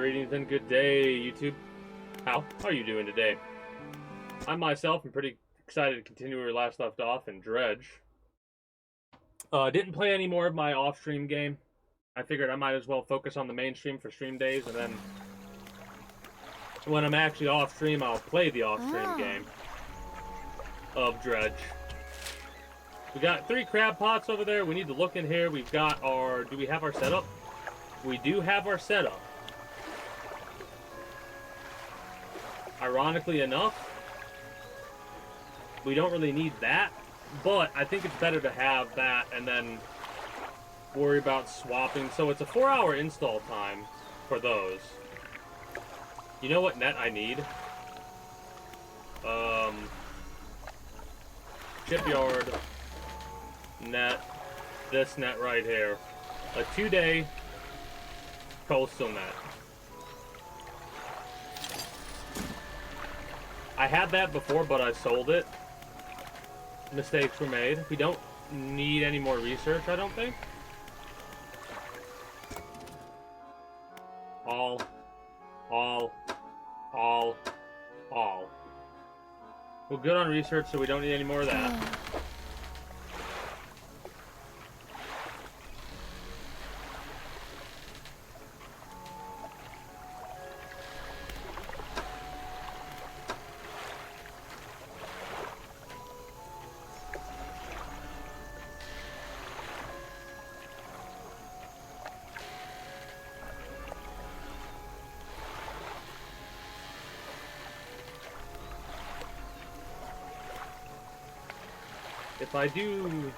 Greetings and good day, YouTube. How are you doing today? I myself am pretty excited to continue where we last left off in Dredge. Didn't play any more of my off-stream game. I figured I might as well focus on the main stream for stream days, and then when I'm actually off-stream, I'll play the off-stream game of Dredge. We got 3 crab pots over there. We need to look in here. We've got our... Do we have our setup? We do have our setup. Ironically enough, we don't really need that, but I think it's better to have that and then worry about swapping. So it's a 4-hour install time for those. You know what net I need? Shipyard net, this net right here. A 2-day coastal net. I had that before, but I sold it. Mistakes were made. We don't need any more research, I don't think. All. We're good on research, so we don't need any more of that. If I do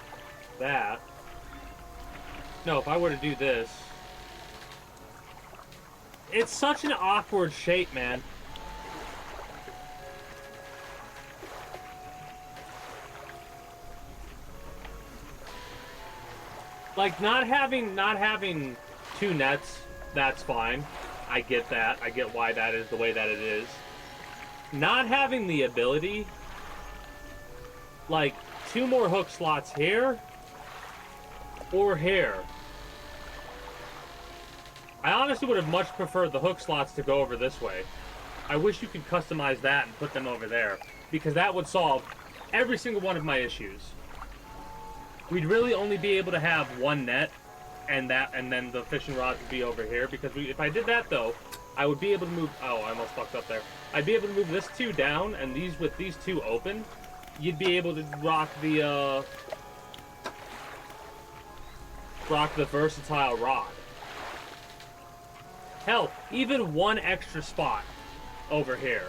that... No, if I were to do this... It's such an awkward shape, man. Like, not having 2 nets, that's fine. I get that. I get why that is the way that it is. Not having the ability... Like... 2 more hook slots here or here. I honestly would have much preferred the hook slots to go over this way. I wish you could customize that and put them over there, because that would solve every single one of my issues. We'd really only be able to have 1 net, and then the fishing rods would be over here, because if I did that though, I would be able to move... Oh, I almost fucked up there. I'd be able to move this 2 down, and with these 2 open, you'd be able to rock the versatile rod. Hell, even 1 extra spot over here.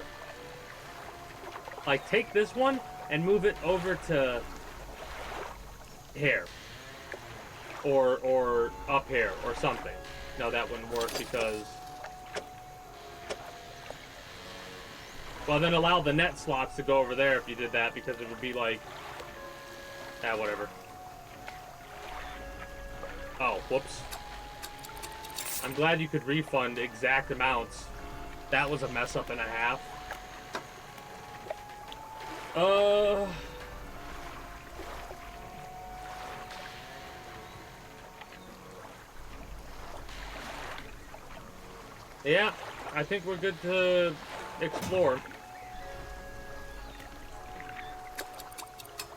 Like, take this one and move it over to here. Or up here, or something. No, that wouldn't work because... Well, then allow the net slots to go over there if you did that, because it would be like... Ah, whatever. Oh, whoops. I'm glad you could refund exact amounts. That was a mess up and a half. Yeah, I think we're good to explore.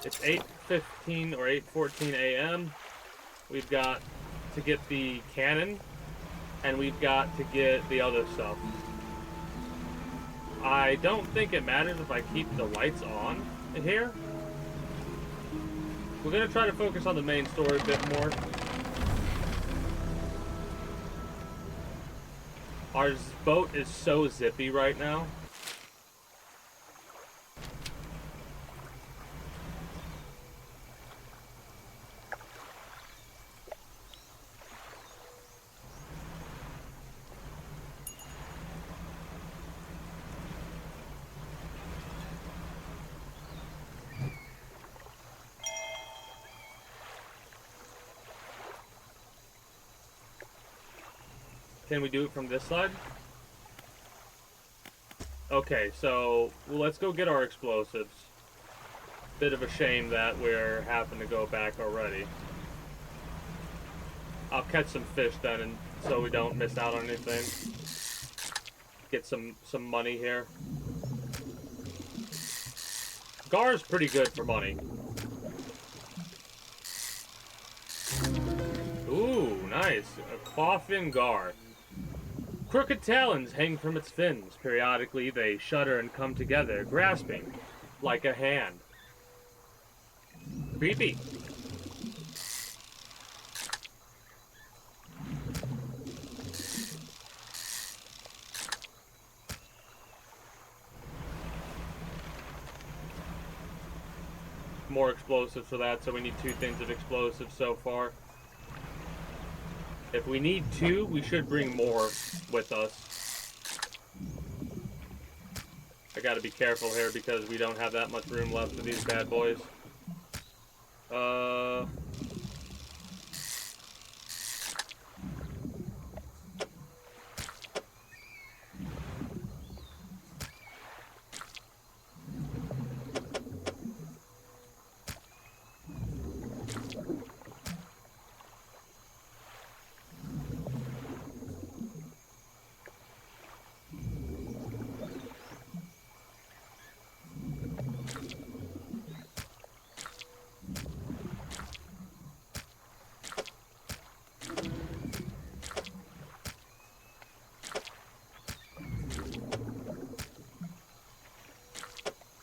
It's 8:15 or 8:14 a.m. We've got to get the cannon, and we've got to get the other stuff. I don't think it matters if I keep the lights on here. We're gonna try to focus on the main story a bit more. Our boat is so zippy right now. Can we do it from this side? Okay, so let's go get our explosives. Bit of a shame that we're having to go back already. I'll catch some fish then, and so we don't miss out on anything. get some money here. Gar is pretty good for money. Ooh, nice. A clawfin gar. Crooked talons hang from its fins. Periodically, they shudder and come together, grasping like a hand. Creepy. More explosives for that, so we need 2 things of explosives so far. If we need 2, we should bring more with us. I gotta be careful here because we don't have that much room left for these bad boys.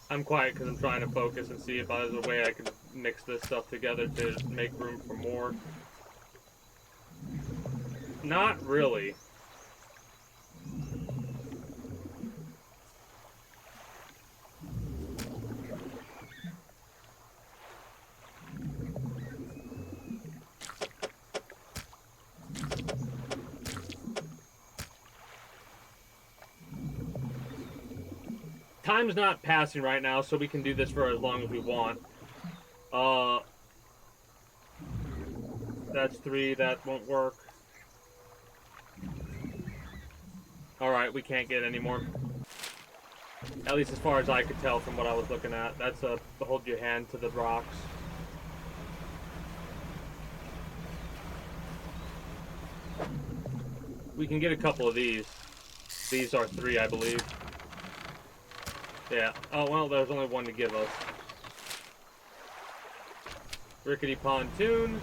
I'm quiet because I'm trying to focus and see if there's a way I can mix this stuff together to make room for more. Not really. Time's not passing right now, so we can do this for as long as we want. That's 3, that won't work. Alright, we can't get any more. At least as far as I could tell from what I was looking at. That's a hold your hand to the rocks. We can get a couple of these. These are 3, I believe. Yeah. Oh, well, there's only 1 to give us. Rickety pontoon.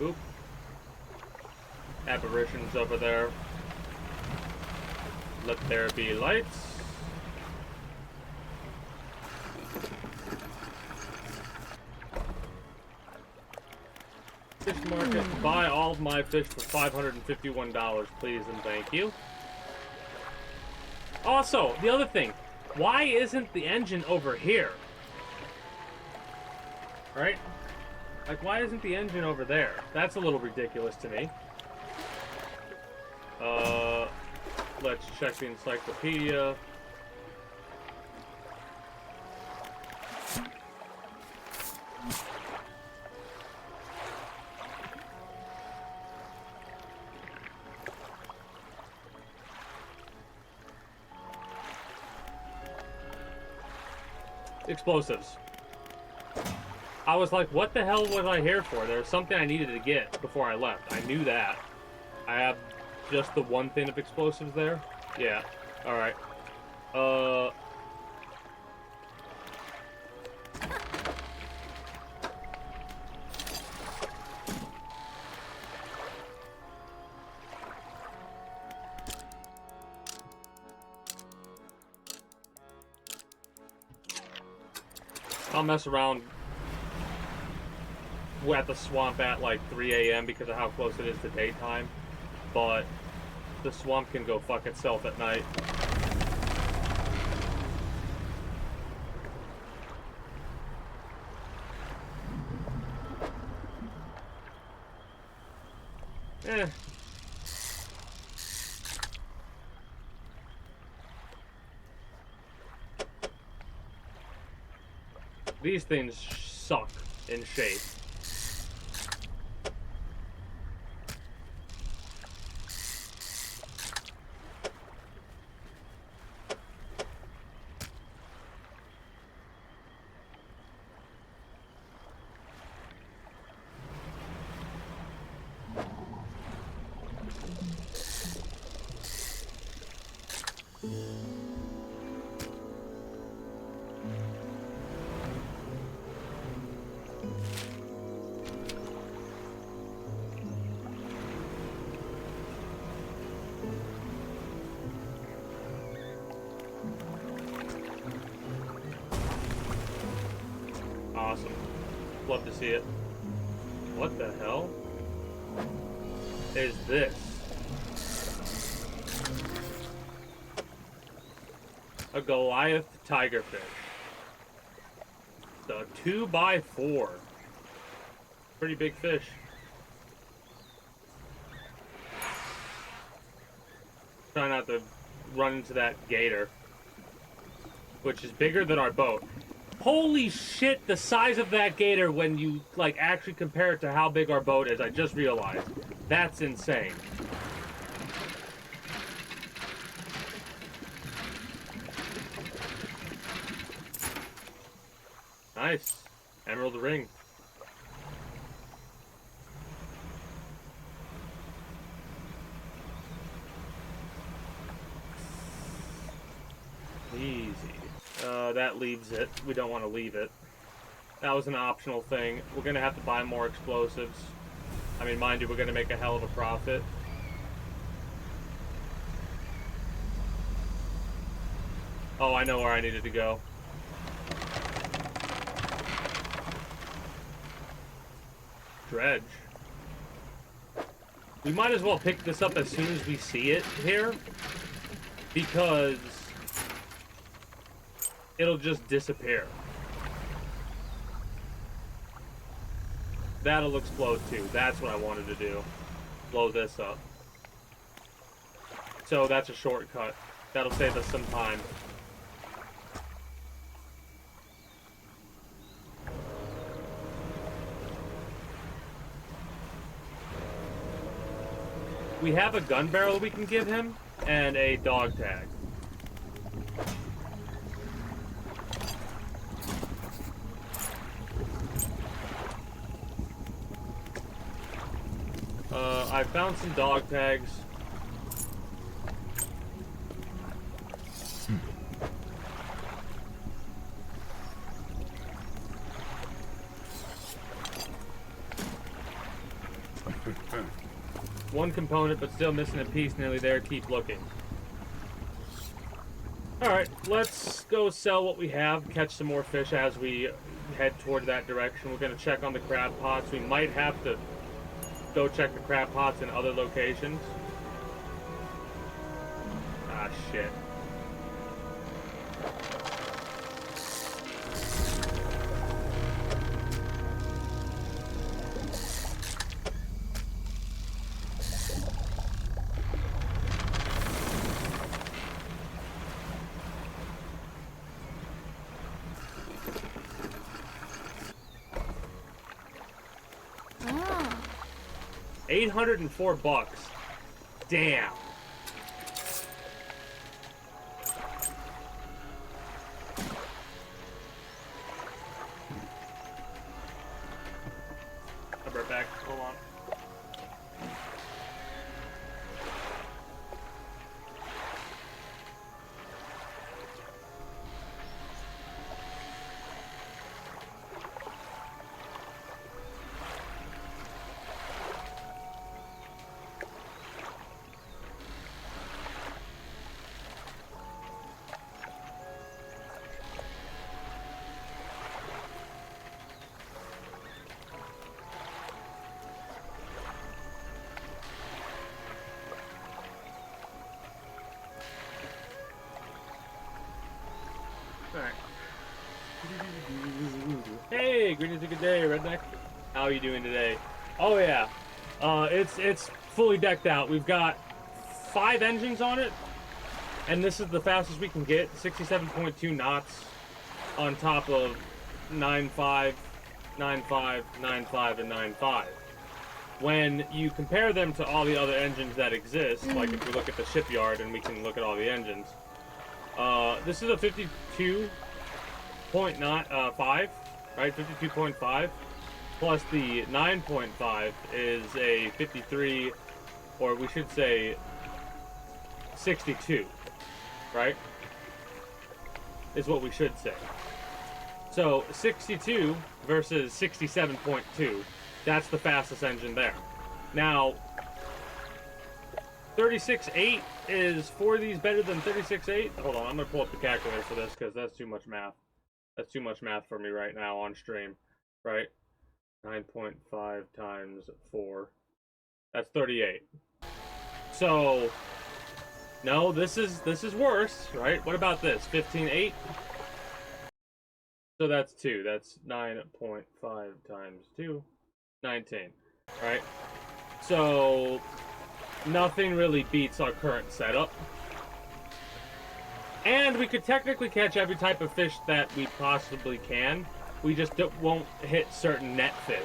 Oop. Apparitions over there. Let there be lights. Fish market. Buy all of my fish for $551, please and thank you. Also, the other thing. Why isn't the engine over here? Right? Like, why isn't the engine over there? That's a little ridiculous to me. Let's check the encyclopedia. Explosives. I was like, what the hell was I here for? There was something I needed to get before I left. I knew that. I have just the 1 thing of explosives there? Yeah. Alright. I'll mess around at the swamp at like 3 a.m. because of how close it is to daytime, but the swamp can go fuck itself at night. Eh. These things suck in shape. Awesome. Love to see it. What the hell is this? A Goliath tigerfish. The 2x4. Pretty big fish. Try not to run into that gator, which is bigger than our boat. Holy shit, the size of that gator when you, like, actually compare it to how big our boat is, I just realized. That's insane. Nice. Emerald ring. Easy. That leaves it. We don't want to leave it. That was an optional thing. We're going to have to buy more explosives. I mean, mind you, we're going to make a hell of a profit. Oh, I know where I needed to go. Dredge. We might as well pick this up as soon as we see it here, because it'll just disappear. That'll explode too. That's what I wanted to do. Blow this up. So that's a shortcut. That'll save us some time. We have a gun barrel we can give him, and a dog tag. I found some dog tags. One component, but still missing a piece. Nearly there. Keep looking. Alright, let's go sell what we have, catch some more fish as we head toward that direction. We're going to check on the crab pots. We might have to go check the crab pots in other locations. Ah, shit. $804. Damn. I'll be right back. Hold on. Alright. Hey, greetings and good day, Redneck. How are you doing today? Oh yeah, it's fully decked out. We've got 5 engines on it, and this is the fastest we can get, 67.2 knots on top of 9.5, 9.5, 9.5, and 9.5. When you compare them to all the other engines that exist, like if we look at the shipyard and we can look at all the engines, this is a 52.5, right? 52.5, plus the 9.5 is a 53, or we should say 62. right? Is what we should say. So 62 versus 67.2, that's the fastest engine there. Now, 36.8 is 4 of these better than 36.8? Hold on, I'm going to pull up the calculator for this because that's too much math. That's too much math for me right now on stream, right? 9.5 times 4. That's 38. So, no, this is worse, right? What about this? 15.8? So that's 2. That's 9.5 times 2. 19, right? So, nothing really beats our current setup. And we could technically catch every type of fish that we possibly can. We just won't hit certain net fish.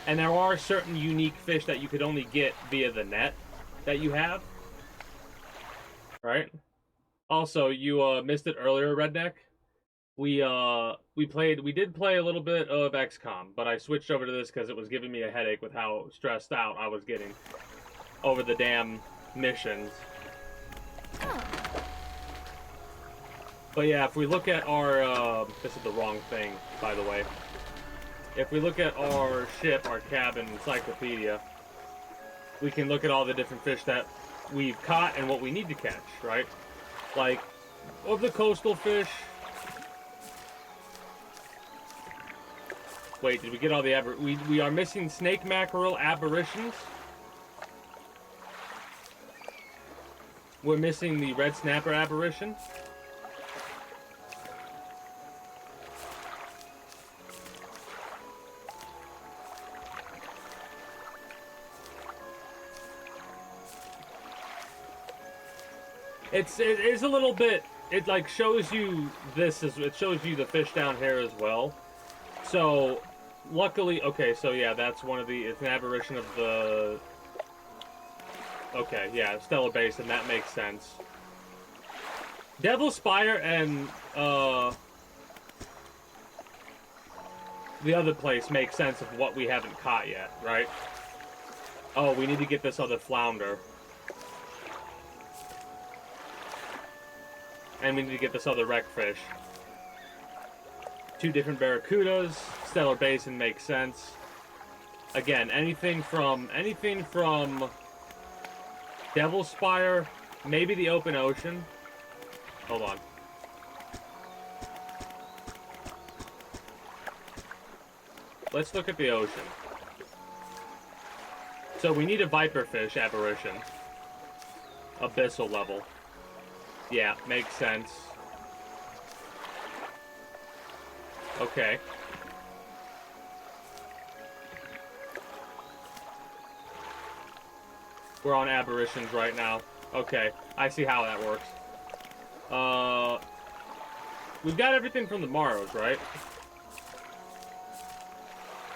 And there are certain unique fish that you could only get via the net that you have. Right? Also, you missed it earlier, Redneck. We did play a little bit of XCOM, but I switched over to this because it was giving me a headache with how stressed out I was getting over the damn missions. But yeah, if we look at our, this is the wrong thing, by the way. If we look at our ship, our cabin encyclopedia, we can look at all the different fish that we've caught and what we need to catch, right? Like, of the coastal fish... Wait, did we get all the we are missing snake mackerel aberrations. We're missing the red snapper aberration. It is a little bit, it like shows you it shows you the fish down here as well. So, luckily, okay, so yeah, that's one of the, it's an aberration of the, okay, yeah, Stellar Basin, that makes sense. Devil Spire and, the other place makes sense of what we haven't caught yet, right? Oh, we need to get this other flounder. And we need to get this other wreckfish. 2 different barracudas. Stellar Basin makes sense. Again, anything from Devil Spire, maybe the open ocean. Hold on. Let's look at the ocean. So we need a viperfish aberration. Abyssal level. Yeah, makes sense. Okay. We're on aberrations right now. Okay, I see how that works. We've got everything from the Morrows, right?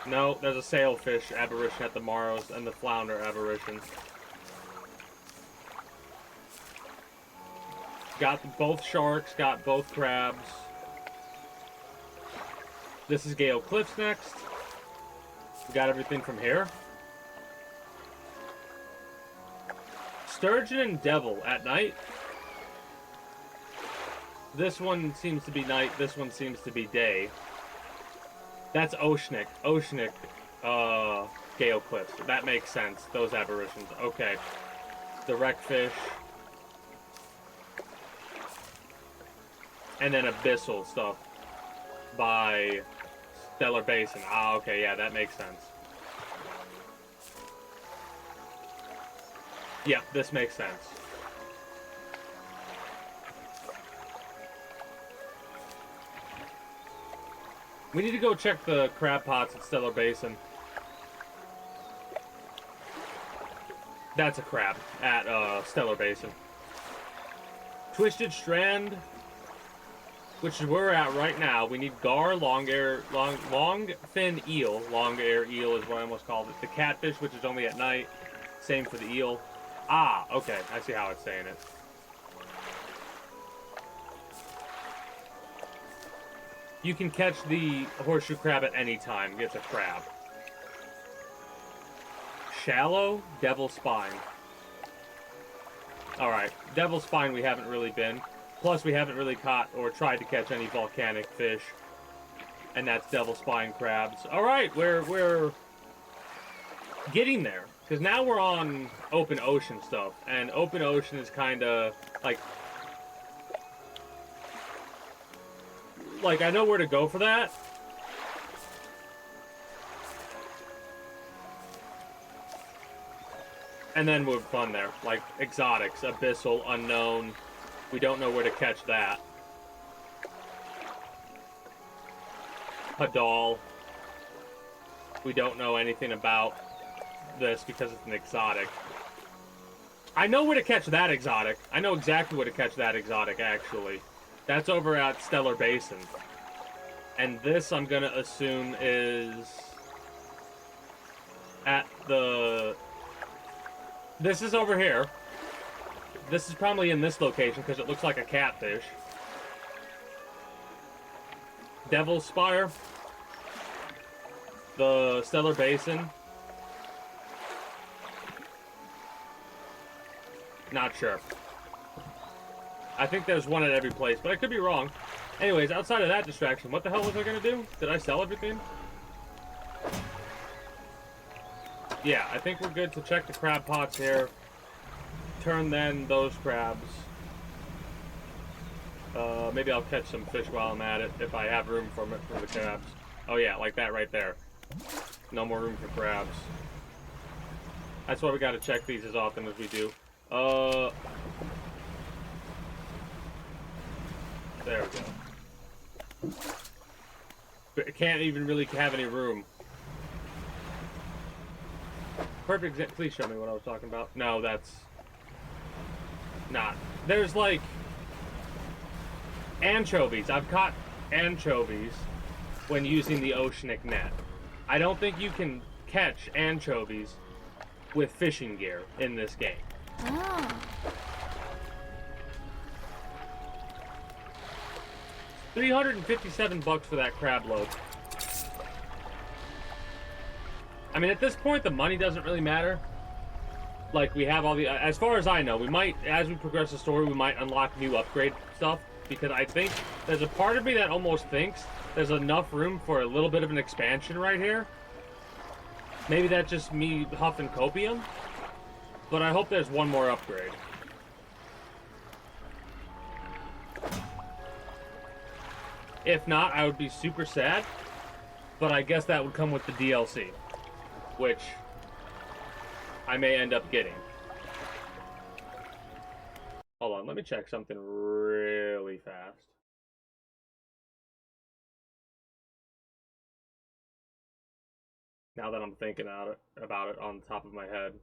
No, there's a sailfish aberration at the Morrows and the flounder aberration. Got both sharks, got both crabs. This is Gale Cliffs next. We got everything from here. Sturgeon and Devil at night. This one seems to be night, this one seems to be day. That's Oceanic. Oceanic, Gale Cliffs. That makes sense, those aberrations. Okay. The wreckfish. And then abyssal stuff by Stellar Basin. Ah, okay, yeah, that makes sense. Yeah, this makes sense. We need to go check the crab pots at Stellar Basin. That's a crab at Stellar Basin. Twisted Strand, which is where we're at right now. We need gar, long fin eel. Long air eel is what I almost called it. The catfish, which is only at night. Same for the eel. Ah, okay. I see how it's saying it. You can catch the horseshoe crab at any time. It's a crab. Shallow, Devil Spine. Alright, Devil Spine we haven't really been. Plus, we haven't really caught or tried to catch any volcanic fish. And that's devil spine crabs. Alright, we're getting there. Because now we're on open ocean stuff. And open ocean is kind of like, I know where to go for that. And then we're fun there. Like, exotics, abyssal, unknown. We don't know where to catch that. Hadal. We don't know anything about this because it's an exotic. I know where to catch that exotic. I know exactly where to catch that exotic, actually. That's over at Stellar Basin. And this, I'm gonna assume, is at the... This is over here. This is probably in this location because it looks like a catfish. Devil's Spire. The Stellar Basin. Not sure. I think there's one at every place, but I could be wrong. Anyways, outside of that distraction, what the hell was I gonna do? Did I sell everything? Yeah, I think we're good to check the crab pots here. Turn then those crabs. Maybe I'll catch some fish while I'm at it, if I have room for the crabs. Oh yeah, like that right there. No more room for crabs. That's why we gotta check these as often as we do. There we go. But it can't even really have any room. Perfect. Please show me what I was talking about. No, that's not. There's like anchovies. I've caught anchovies when using the oceanic net. I don't think you can catch anchovies with fishing gear in this game. Oh. $357 for that crab load. I mean, at this point, the money doesn't really matter. Like, we have all the... As far as I know, we might, as we progress the story, we might unlock new upgrade stuff. Because I think there's a part of me that almost thinks there's enough room for a little bit of an expansion right here. Maybe that's just me huffing copium. But I hope there's one more upgrade. If not, I would be super sad. But I guess that would come with the DLC. Which I may end up getting. Hold on, let me check something really fast. Now that I'm thinking about it on top of my head.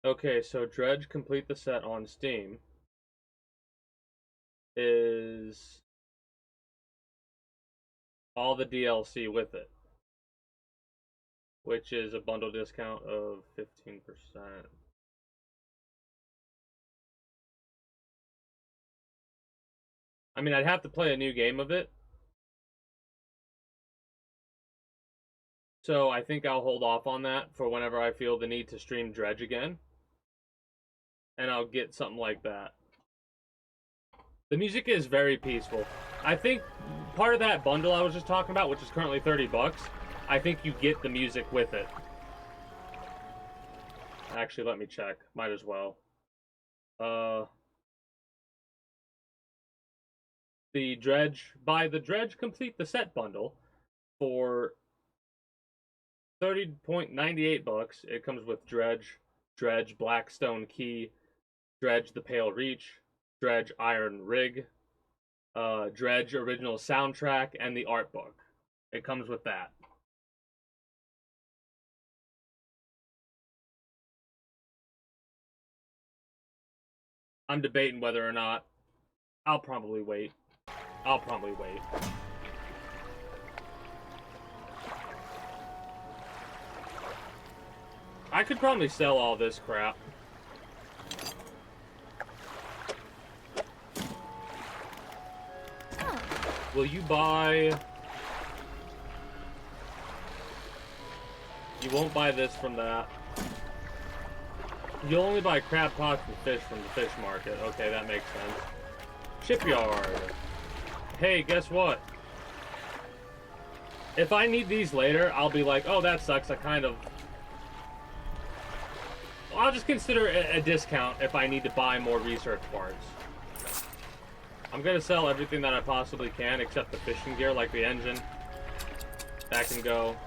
Okay, so Dredge Complete the Set on Steam is all the DLC with it, which is a bundle discount of 15%. I mean, I'd have to play a new game of it. So I think I'll hold off on that for whenever I feel the need to stream Dredge again. And I'll get something like that. The music is very peaceful. I think part of that bundle I was just talking about, which is currently $30, I think you get the music with it. Actually, let me check. Might as well. The Dredge, buy the Dredge Complete the Set bundle for $30.98. It comes with Dredge, Dredge Blackstone Key, Dredge the Pale Reach, Dredge Iron Rig, Dredge Original Soundtrack, and the art book. It comes with that. I'm debating whether or not. I'll probably wait. I could probably sell all this crap. Will you buy... You won't buy this from that. You'll only buy crab pots and fish from the fish market. Okay, that makes sense. Shipyard. Hey, guess what? If I need these later, I'll be like, oh, that sucks. I'll just consider a discount if I need to buy more research parts. I'm gonna sell everything that I possibly can except the fishing gear, like the engine. That can go.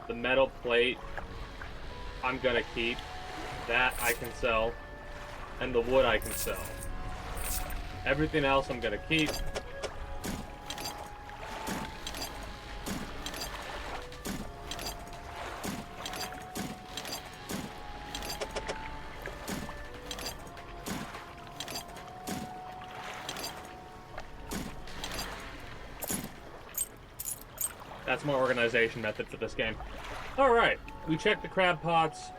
The metal plate, I'm gonna keep. That I can sell. And the wood I can sell. Everything else I'm gonna keep. That's my organization method for this game. Alright, we checked the crab pots.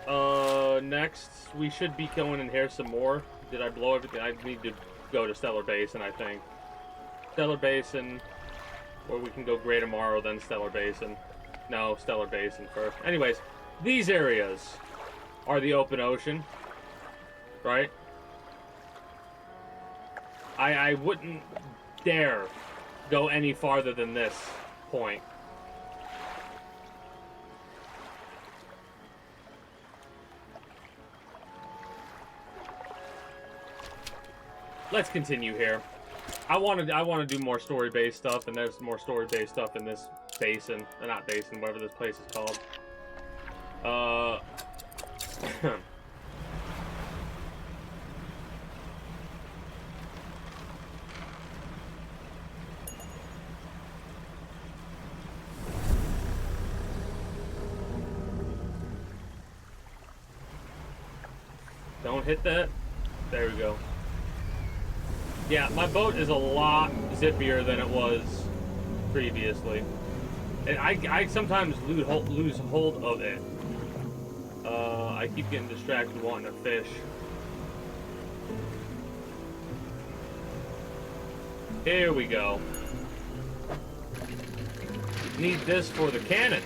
Next, we should be going in here some more. Did I blow everything? I need to go to Stellar Basin, I think. Stellar Basin, or we can go Great tomorrow, then Stellar Basin. No, Stellar Basin first. Anyways, these areas are the open ocean, right? I wouldn't dare go any farther than this point. Let's continue here. I want to do more story-based stuff, and there's more story-based stuff in this basin, not basin, whatever this place is called. Don't hit that. There we go. Yeah, my boat is a lot zippier than it was previously. And I sometimes lose hold of it. I keep getting distracted wanting to fish. Here we go. Need this for the cannon.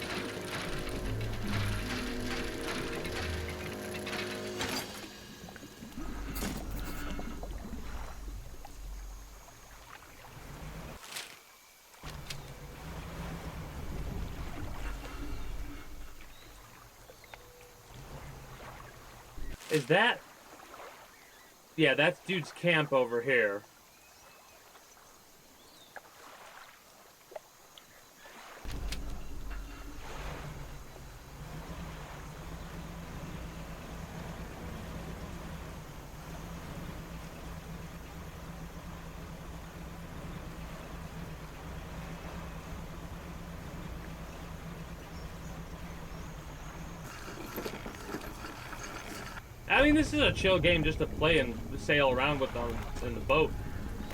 Is that... Yeah, that's dude's camp over here. I mean, this is a chill game just to play and sail around with in the boat.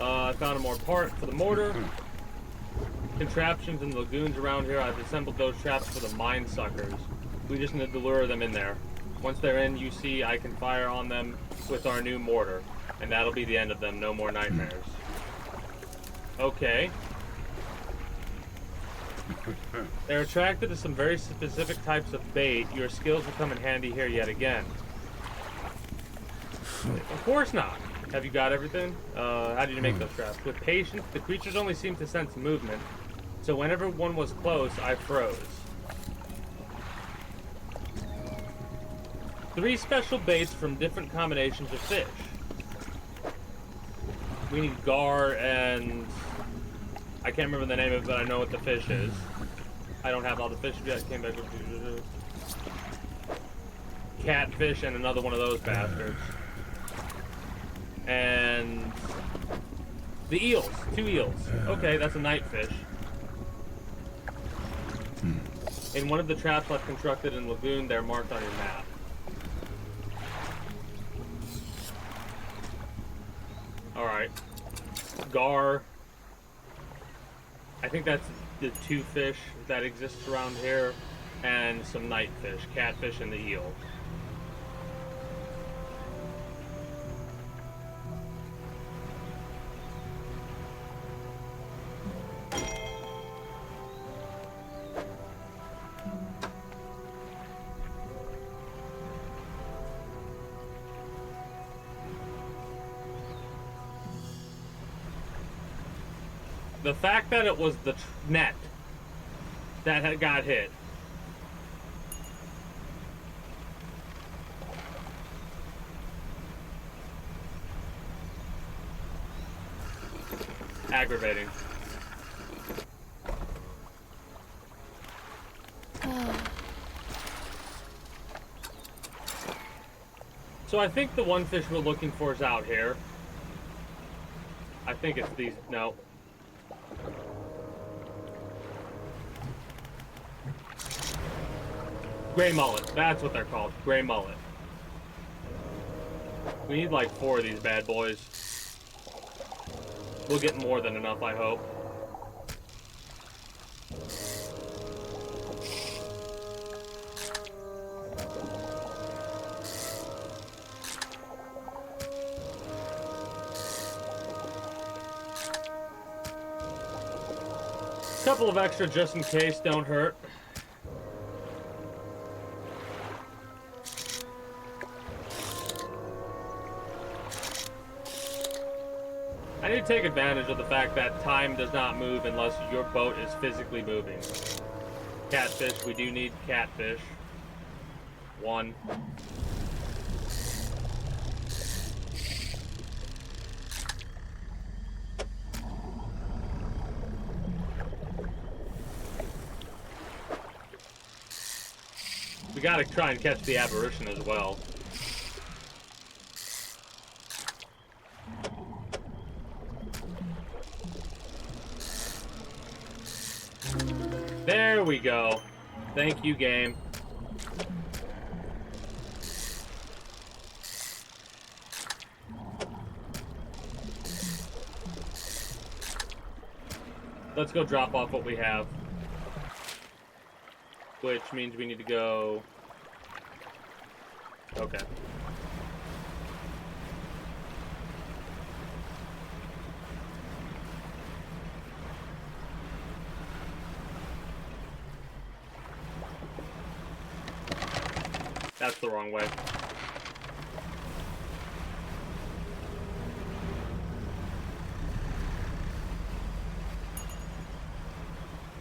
I found more part for the mortar. Contraptions and lagoons around here. I've assembled those traps for the mine suckers. We just need to lure them in there. Once they're in, you see I can fire on them with our new mortar. And that'll be the end of them. No more nightmares. Okay. They're attracted to some very specific types of bait. Your skills will come in handy here yet again. Of course not. Have you got everything? How did you make those traps? With patience, the creatures only seem to sense movement. So whenever one was close, I froze. 3 special baits from different combinations of fish. We need gar and... I can't remember the name of it, but I know what the fish is. I don't have all the fish yet. Came back with catfish and another one of those bastards. And the eels, 2 eels. Okay, that's a night fish. In one of the traps I've constructed in Lagoon, they're marked on your map. Alright. Gar. I think that's the 2 fish that exists around here. And some night fish, catfish and the eel. the fact that it was the net that had got hit. Aggravating. So I think the one fish we're looking for is out here. I think it's these. No. Gray mullet. That's what they're called. Gray mullet. We need like 4 of these bad boys. We'll get more than enough, I hope. Couple of extra just in case, don't hurt. I need to take advantage of the fact that time does not move unless your boat is physically moving. Catfish, we do need catfish. 1. We gotta try and catch the aberration as well. There we go. Thank you, game. Let's go drop off what we have. Which means we need to go... Okay. That's the wrong way.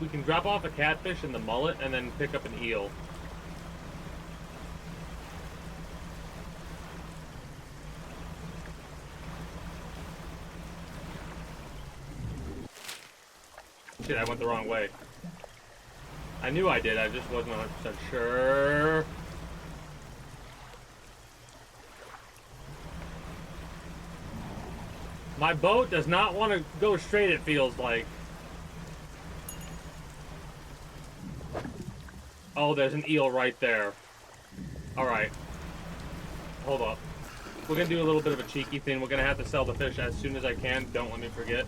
We can drop off a catfish and the mullet and then pick up an eel. Shit, I went the wrong way. I knew I did, I just wasn't 100% sure. My boat does not want to go straight, it feels like. Oh, there's an eel right there. Alright. Hold up. We're gonna do a little bit of a cheeky thing. We're gonna have to sell the fish as soon as I can. Don't let me forget.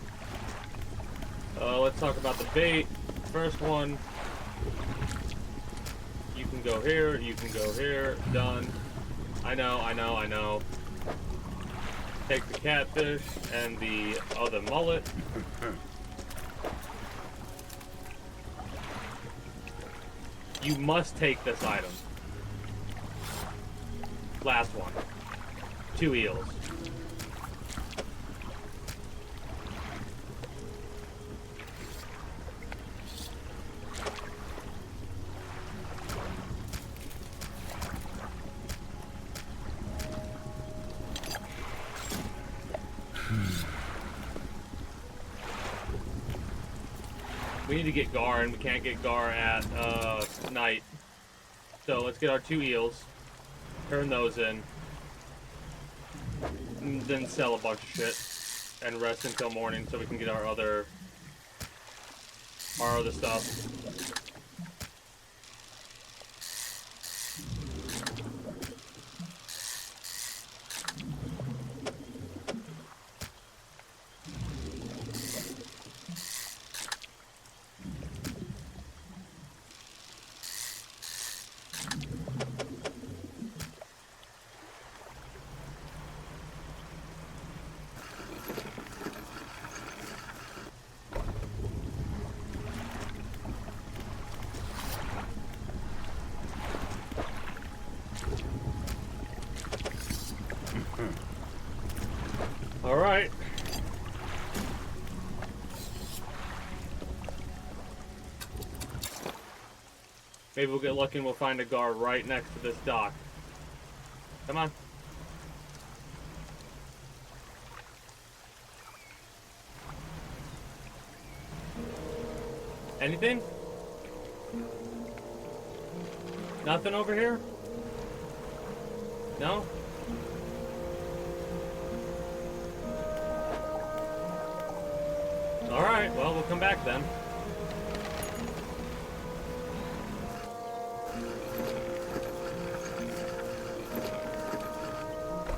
Let's talk about the bait. First one. You can go here. You can go here. Done. I know, I know, I know. Take the catfish and the other mullet. You must take this item. Last one. 2 eels. We need to get gar, and we can't get gar at night. So let's get our 2 eels, turn those in, and then sell a bunch of shit, and rest until morning so we can get our other stuff. Maybe we'll get lucky and we'll find a gar right next to this dock. Come on. Anything? Nothing over here? No? Alright, well, we'll come back then.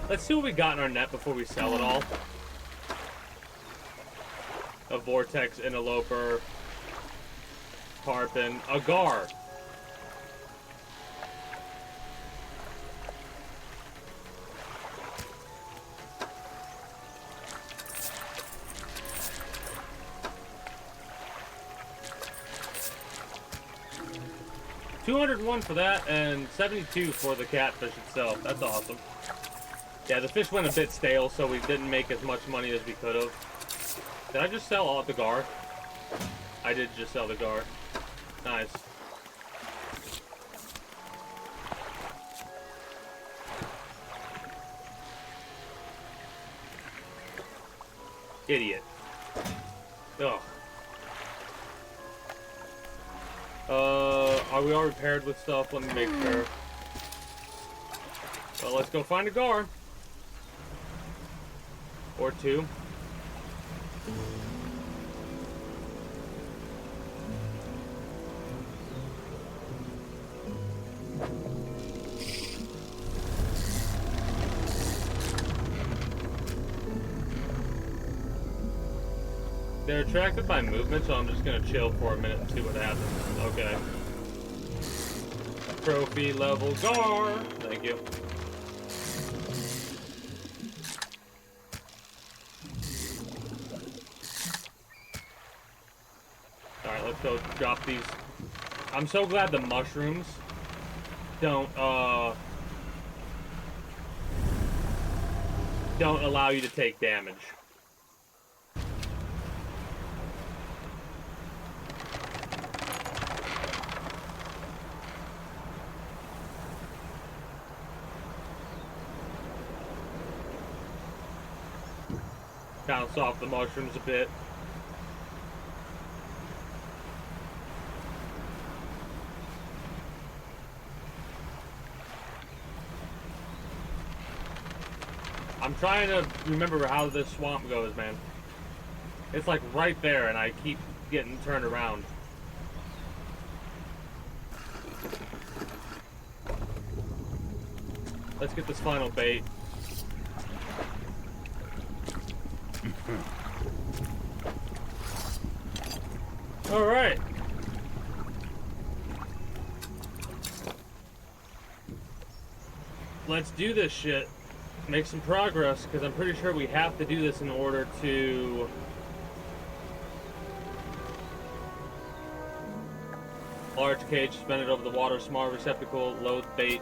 Let's see what we got in our net before we sell it all. A vortex, interloper, tarpon, a gar. $201 for that, and $72 for the catfish itself. That's awesome. Yeah, the fish went a bit stale, so we didn't make as much money as we could have. Did I just sell all the gar? I did just sell the gar. Nice. Idiot. Ugh. Are we all repaired with stuff? Let me make sure. Well, let's go find a gar. Or two. They're attracted by movement, so I'm just gonna chill for a minute and see what happens. Okay. Trophy level gar. Thank you. Alright, let's go drop these. I'm so glad the mushrooms don't allow you to take damage. Bounce off the mushrooms a bit. I'm trying to remember how this swamp goes, man. It's like right there, and I keep getting turned around. Let's get this final bait. All right. Let's do this shit. Make some progress, because I'm pretty sure we have to do this in order to large cage suspended over the water, small receptacle, load bait.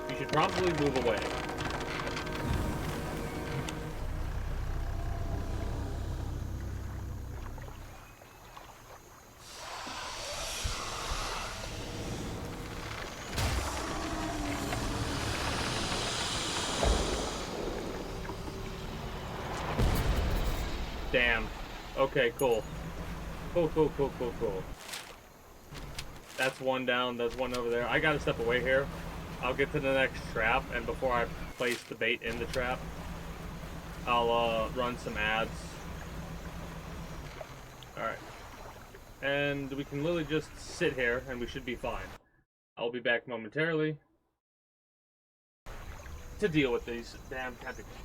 You should probably move away. Damn. Okay, cool. Cool. That's one down, there's one over there. I gotta step away here. I'll get to the next trap, and before I place the bait in the trap, I'll run some ads. Alright. And we can literally just sit here, and we should be fine. I'll be back momentarily to deal with these damn tentacles.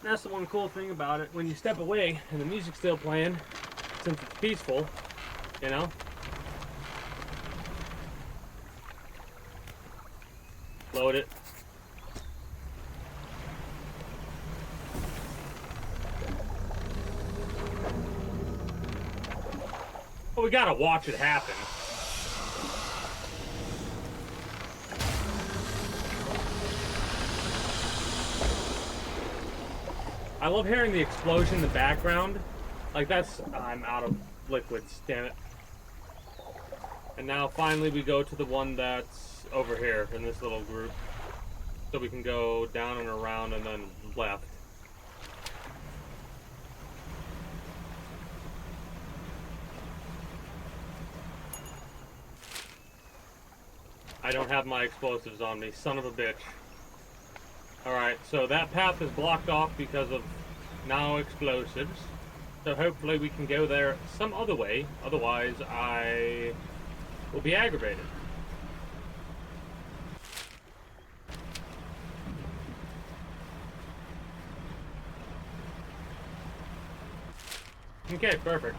That's the one cool thing about it. When you step away and the music's still playing, since it's peaceful, you know? Load it. Well, we gotta watch it happen. I love hearing the explosion in the background. Like that's... I'm out of liquids, damn it. And now finally we go to the one that's over here in this little group. So we can go down and around and then left. I don't have my explosives on me, son of a bitch. Alright, so that path is blocked off because of now explosives. So hopefully we can go there some other way, otherwise I will be aggravated. Okay, perfect.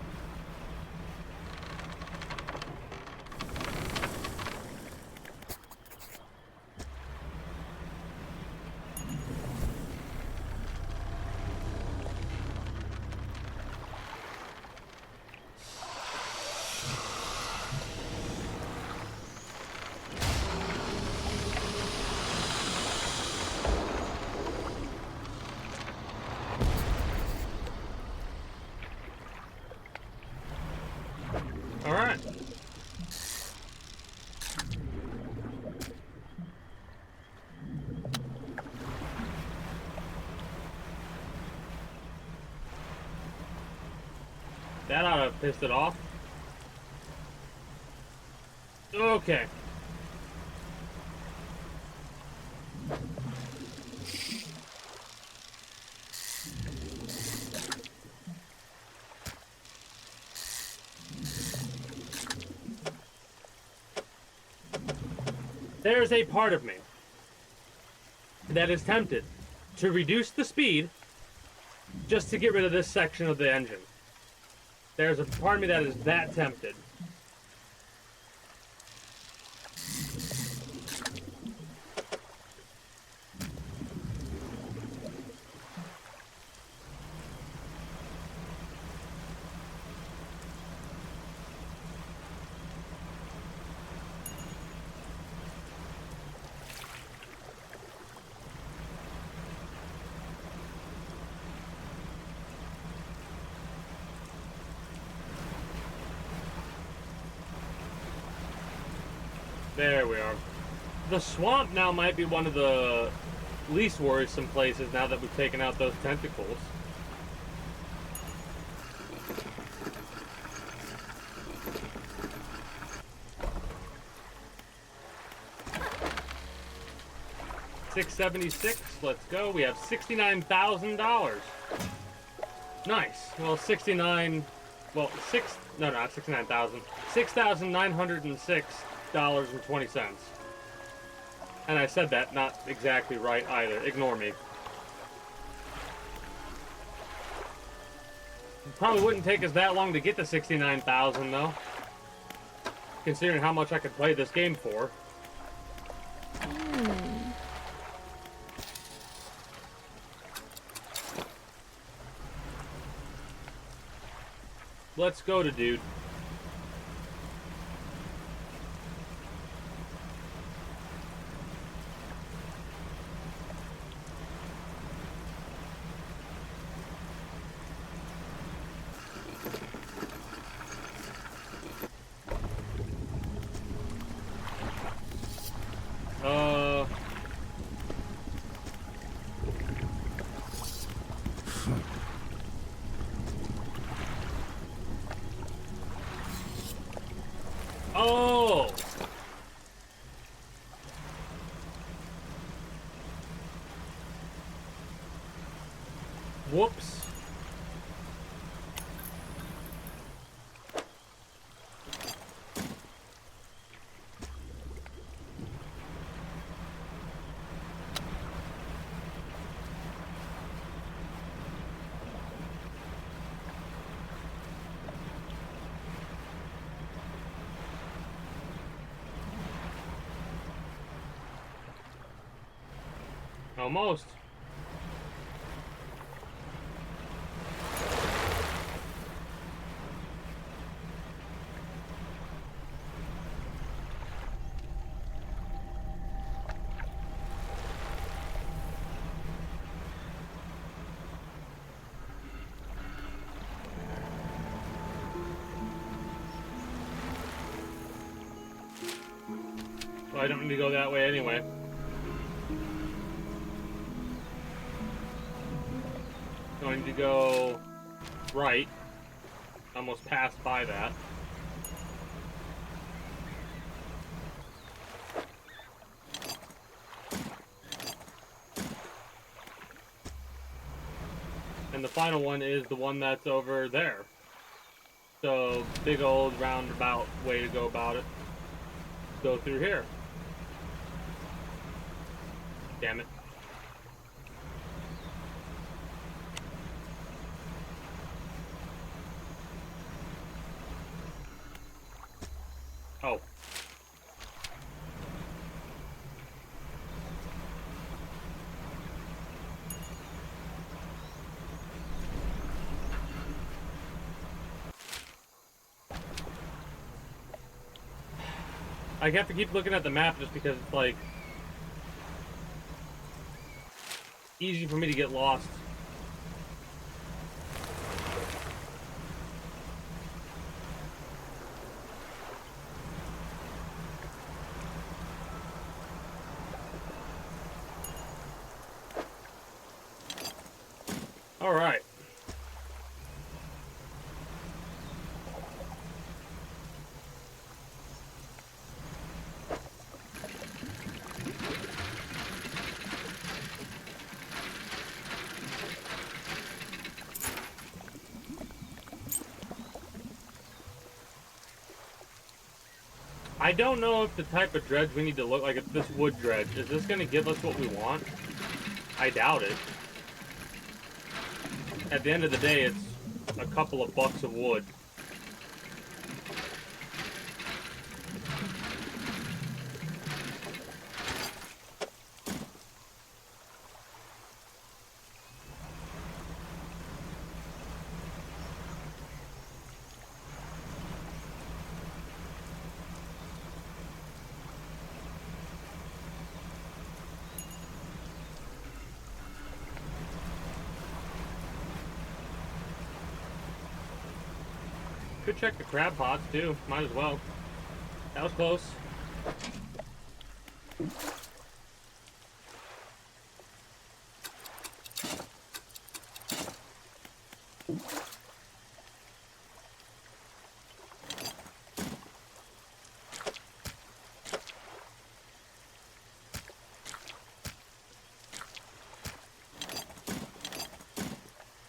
Alright. That ought to have pissed it off. Okay. There's a part of me that is tempted to reduce the speed just to get rid of this section of the engine. There's a part of me that is that tempted. There we are. The swamp now might be one of the least worrisome places now that we've taken out those tentacles. $676, let's go. We have $69,000. Nice. Well, 69, well, no, not 69,000. $6,906.20. And I said that not exactly right either. Ignore me. Probably wouldn't take us that long to get to 69,000 though. Considering how much I could play this game for. Let's go to dude. Oh! Whoops. Almost. Well, I don't need to go that way anyway. Going to go right. Almost passed by that. And the final one is the one that's over there. So, big old roundabout way to go about it. Go through here. Damn it. Oh. I have to keep looking at the map just because it's like easy for me to get lost. All right. I don't know if the type of dredge we need to look like, it's this wood dredge. Is this going to give us what we want? I doubt it. At the end of the day, it's a couple of bucks of wood. Could check the crab pots too. Might as well. That was close.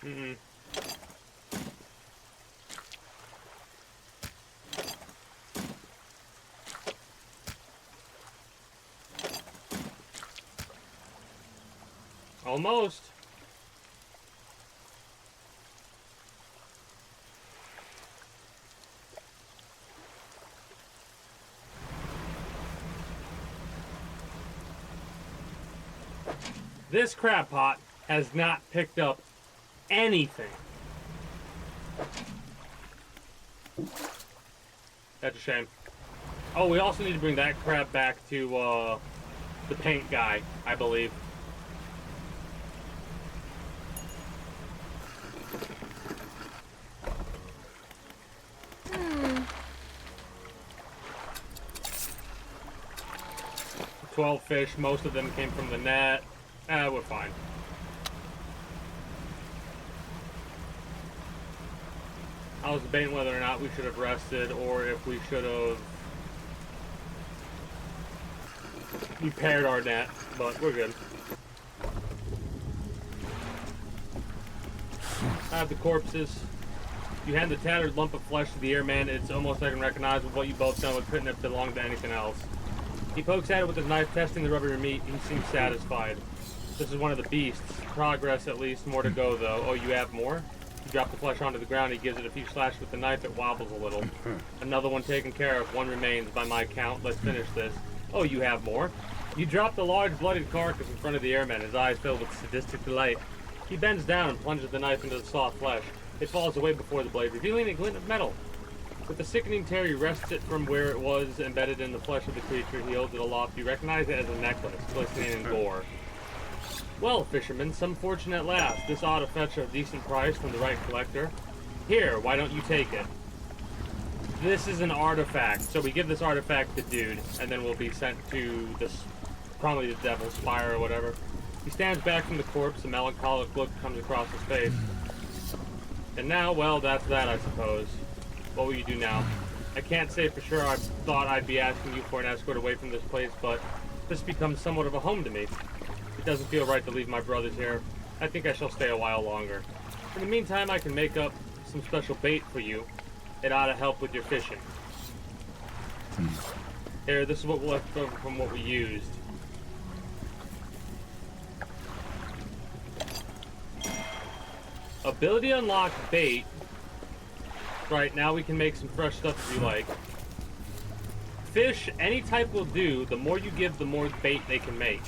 Mm-mm. Almost. This crab pot has not picked up anything. That's a shame. Oh, we also need to bring that crab back to the paint guy, I believe. Hmm. 12 fish, most of them came from the net. We're fine. I was debating whether or not we should have rested or if we should have repaired our net, but we're good. I have the corpses. You hand the tattered lump of flesh to the airman. It's almost unrecognizable. What you both done couldn't have belonged to anything else. He pokes at it with his knife, testing the rubbery meat. He seems satisfied. This is one of the beasts. Progress, at least. More to go, though. Oh, you have more? You drop the flesh onto the ground. He gives it a few slashes with the knife. It wobbles a little. Another one taken care of. One remains, by my count. Let's finish this. Oh, you have more? You drop the large bloodied carcass in front of the airman, his eyes filled with sadistic delight. He bends down and plunges the knife into the soft flesh. It falls away before the blade, revealing a glint of metal. With a sickening tear, he wrests it from where it was embedded in the flesh of the creature. He holds it aloft. You recognize it as a necklace, glistening in gore. Well, fisherman, some fortune at last. This ought to fetch a decent price from the right collector. Here, why don't you take it? This is an artifact, so we give this artifact to dude, and then we'll be sent to this, probably the Devil's Spire or whatever. He stands back from the corpse, a melancholic look comes across his face. And now, well, that's that, I suppose. What will you do now? I can't say for sure. I thought I'd be asking you for an escort away from this place, but this becomes somewhat of a home to me. It doesn't feel right to leave my brothers here. I think I shall stay a while longer. In the meantime, I can make up some special bait for you. It ought to help with your fishing. Here, this is what we left over from what we used. Ability unlock bait. Right, now we can make some fresh stuff if you like. Fish, any type will do. The more you give, the more bait they can make.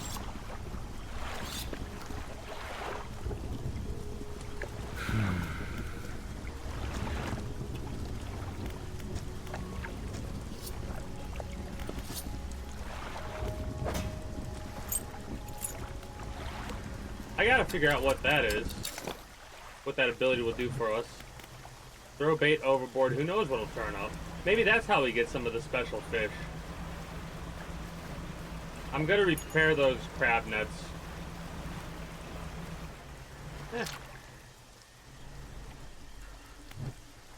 I gotta figure out what that is. What that ability will do for us. Throw bait overboard, who knows what'll turn up. Maybe that's how we get some of the special fish. I'm gonna repair those crab nets.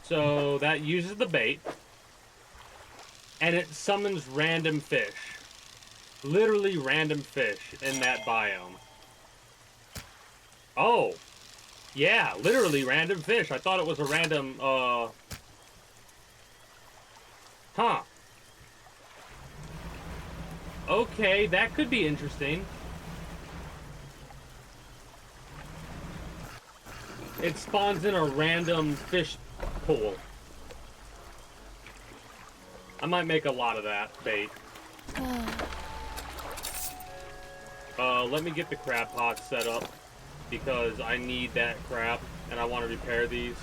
So that uses the bait. And it summons random fish. Literally random fish in that biome. Oh! Yeah, literally random fish. I thought it was a random, Huh. Okay, that could be interesting. It spawns in a random fish pool. I might make a lot of that bait. Let me get the crab pot set up because I need that crap and I want to repair these.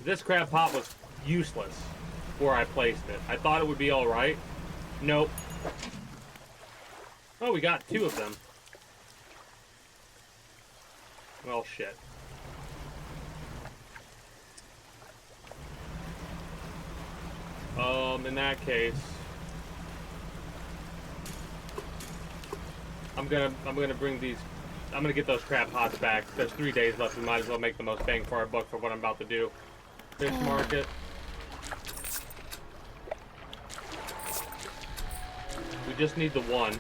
This crab pot was useless where I placed it. I thought it would be alright. Nope. Oh, we got 2 of them. Well, shit. In that case, I'm gonna bring these. I'm gonna get those crab pots back. There's 3 days left. We might as well make the most bang for our buck for what I'm about to do. Fish market. We just need the one.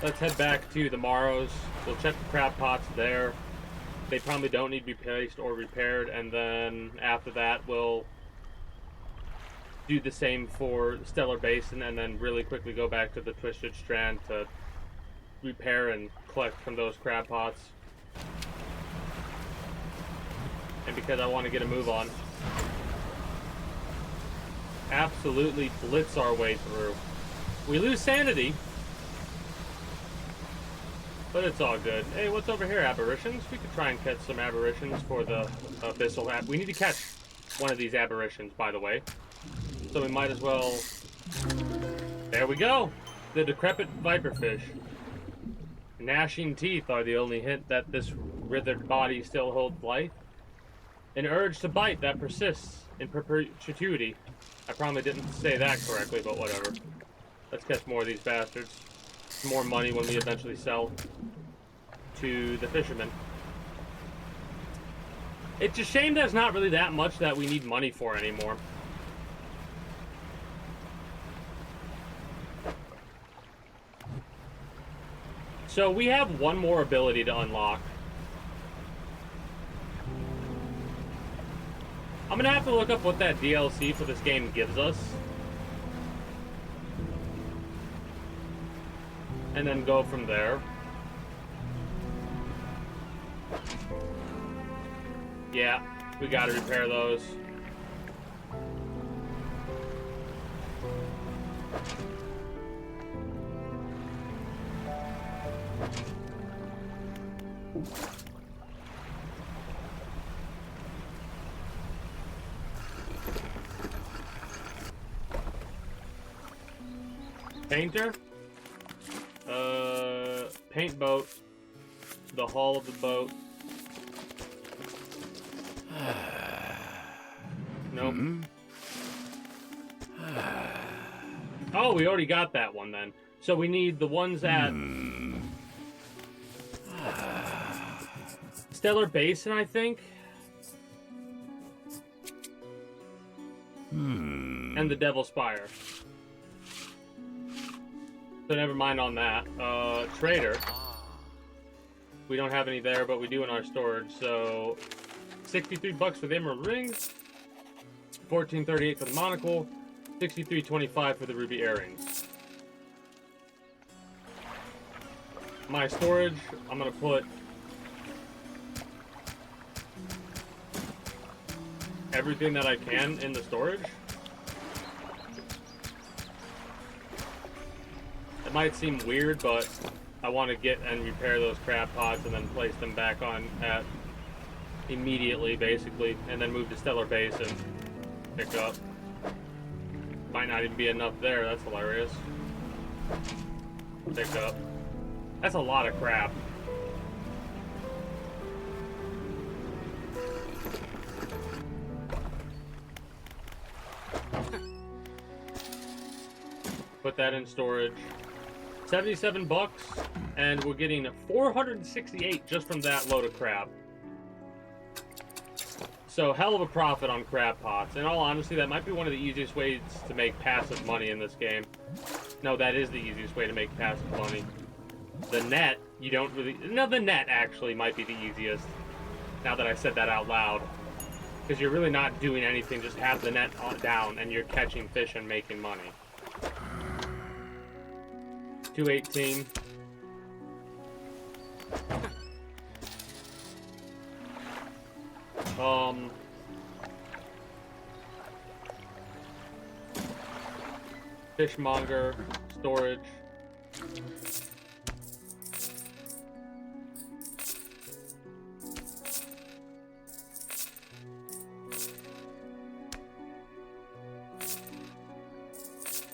Let's head back to the Morrows. We'll check the crab pots there. They probably don't need to be placed or repaired, and then after that we'll do the same for Stellar Basin, and then really quickly go back to the Twisted Strand to repair and collect from those crab pots. And because I want to get a move on. Absolutely blitz our way through. We lose sanity. But it's all good. Hey, what's over here, aberrations? We could try and catch some aberrations for the abyssal We need to catch one of these aberrations, by the way. So we might as well... There we go! The decrepit viperfish. Gnashing teeth are the only hint that this withered body still holds life. An urge to bite that persists in perpetuity. I probably didn't say that correctly, but whatever. Let's catch more of these bastards. More money when we eventually sell to the fishermen. It's a shame there's not really that much that we need money for anymore. So we have one more ability to unlock. I'm gonna have to look up what that DLC for this game gives us. And then go from there. Yeah, we gotta repair those. Painter? Paint boat. The hull of the boat. Nope. Oh, we already got that one then. So we need the ones at Stellar Basin, I think. And the Devil's Spire. So never mind on that. Trader. We don't have any there, but we do in our storage. So 63 bucks for the emerald rings, 14.38 for the monocle, 63.25 for the ruby earrings. My storage, I'm gonna put everything that I can in the storage. It might seem weird, but I want to get and repair those crab pots and then place them back on at immediately, basically, and then move to Stellar Basin. Pick up. Might not even be enough there. That's hilarious. Pick up. That's a lot of crap. Put that in storage. 77 bucks, and we're getting 468 just from that load of crab. So, hell of a profit on crab pots. In all honesty, that might be one of the easiest ways to make passive money in this game. No, that is the easiest way to make passive money. The net, you don't really... No, the net actually might be the easiest, now that I said that out loud. Because you're really not doing anything, just have the net down, and you're catching fish and making money. 218. Fishmonger, storage.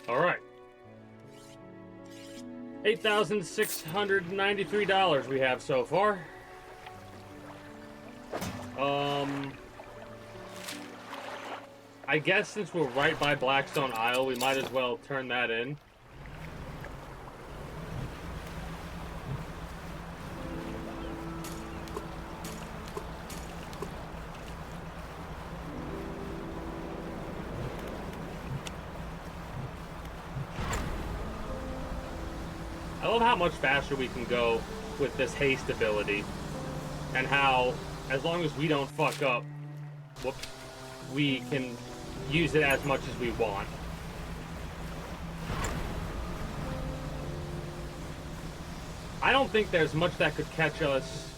All right. $8,693 we have so far. I guess since we're right by Blackstone Isle, we might as well turn that in. I love how much faster we can go with this haste ability, and how, as long as we don't fuck up, whoops, we can use it as much as we want. I don't think there's much that could catch us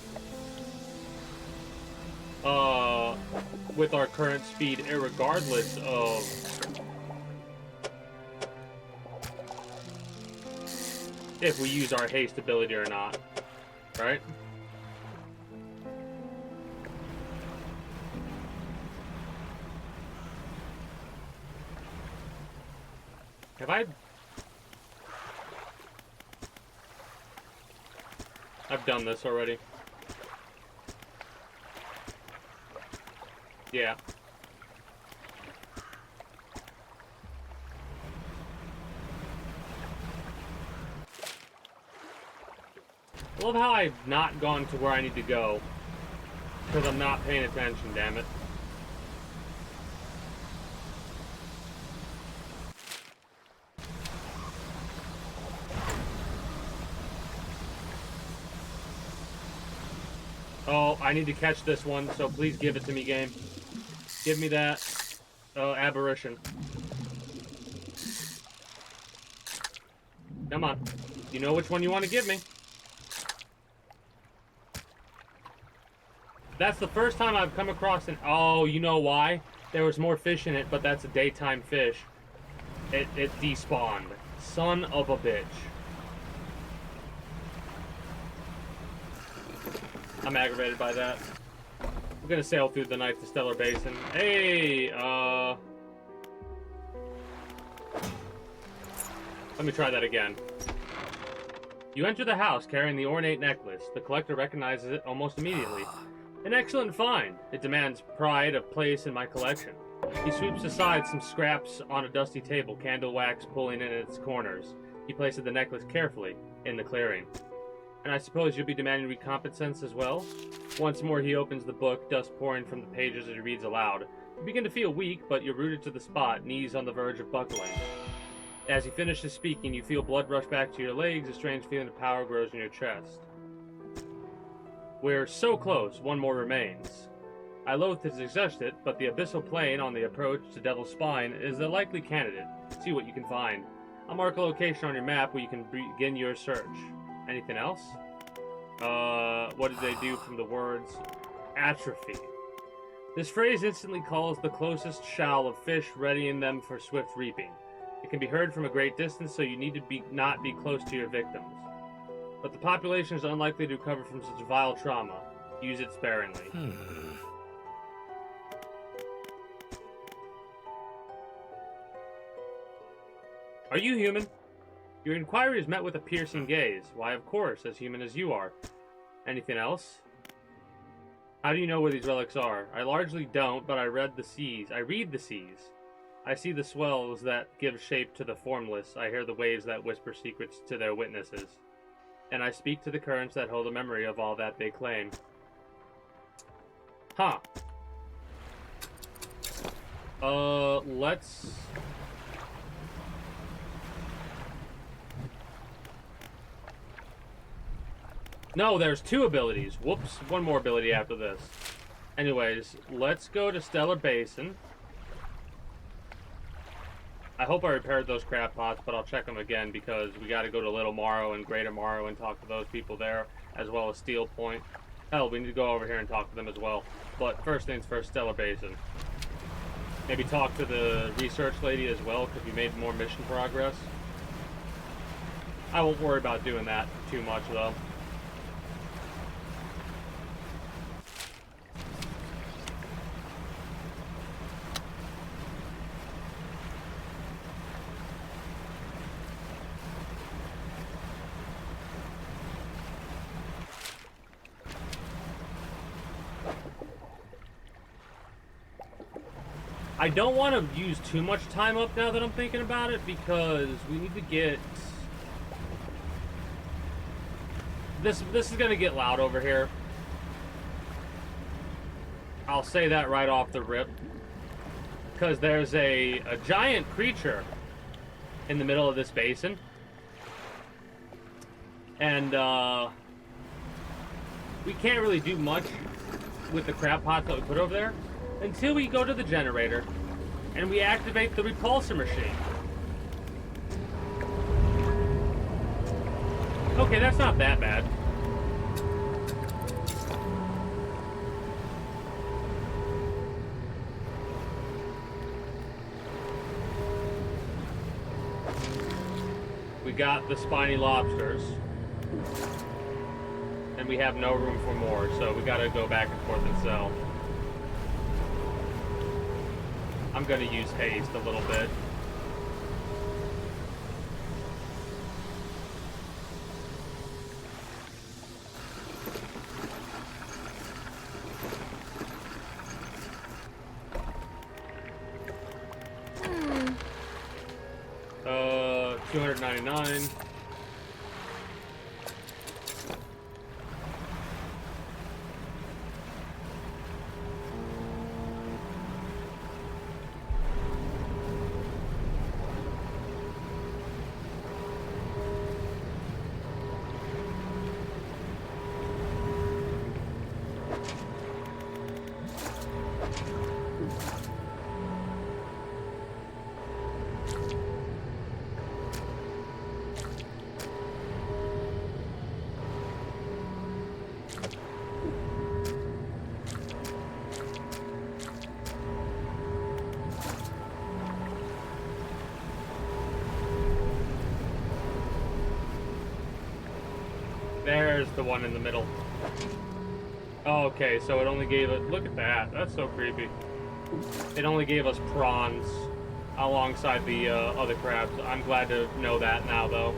with our current speed, irregardless of if we use our haste ability or not, right? Have I've done this already. Yeah. I love how I've not gone to where I need to go, because I'm not paying attention, damn it. Oh, I need to catch this one, so please give it to me, game. Give me that aberration. Come on. You know which one you want to give me. That's the first time I've come across an... Oh, you know why? There was more fish in it, but that's a daytime fish. It despawned. Son of a bitch. I'm aggravated by that. We're gonna sail through the night to Stellar Basin. Hey, let me try that again. You enter the house carrying the ornate necklace. The collector recognizes it almost immediately. An excellent find. It demands pride of place in my collection. He sweeps aside some scraps on a dusty table, candle wax pulling in its corners. He places the necklace carefully in the clearing. And I suppose you'll be demanding recompense as well? Once more he opens the book, dust pouring from the pages as he reads aloud. You begin to feel weak, but you're rooted to the spot, knees on the verge of buckling. As he finishes speaking, you feel blood rush back to your legs, a strange feeling of power grows in your chest. We're so close, one more remains. I loathe to suggest it, but the abyssal plain on the approach to Devil's Spine is a likely candidate. See what you can find. I'll mark a location on your map where you can begin your search. Anything else? What did they do from the words atrophy? This phrase instantly calls the closest shoal of fish, readying them for swift reaping. It can be heard from a great distance, so you need to not be close to your victims. But the population is unlikely to recover from such vile trauma. Use it sparingly. Are you human? Your inquiry is met with a piercing gaze. Why, of course, as human as you are. Anything else? How do you know where these relics are? I largely don't, but I read the seas. I see the swells that give shape to the formless. I hear the waves that whisper secrets to their witnesses. And I speak to the currents that hold a memory of all that they claim. Huh. Let's... No, there's two abilities. Whoops, one more ability after this. Anyways, let's go to Stellar Basin. I hope I repaired those crab pots, but I'll check them again because we got to go to Little Morrow and Greater Morrow and talk to those people there, as well as Steel Point. Hell, we need to go over here and talk to them as well. But first things first, Stellar Basin. Maybe talk to the research lady as well, because we made more mission progress. I won't worry about doing that too much, though. I don't want to use too much time up now that I'm thinking about it, because we need to get... This is going to get loud over here. I'll say that right off the rip. Because there's a giant creature in the middle of this basin. And, we can't really do much with the crab pots that we put over there until we go to the generator and we activate the repulsor machine. Okay, that's not that bad. We got the spiny lobsters. And we have no room for more, so we gotta go back and forth and sell. I'm gonna use haste a little bit. $299. There's the one in the middle. Oh, okay, so it only gave it... Look at that. That's so creepy. It only gave us prawns alongside the other crabs. I'm glad to know that now, though.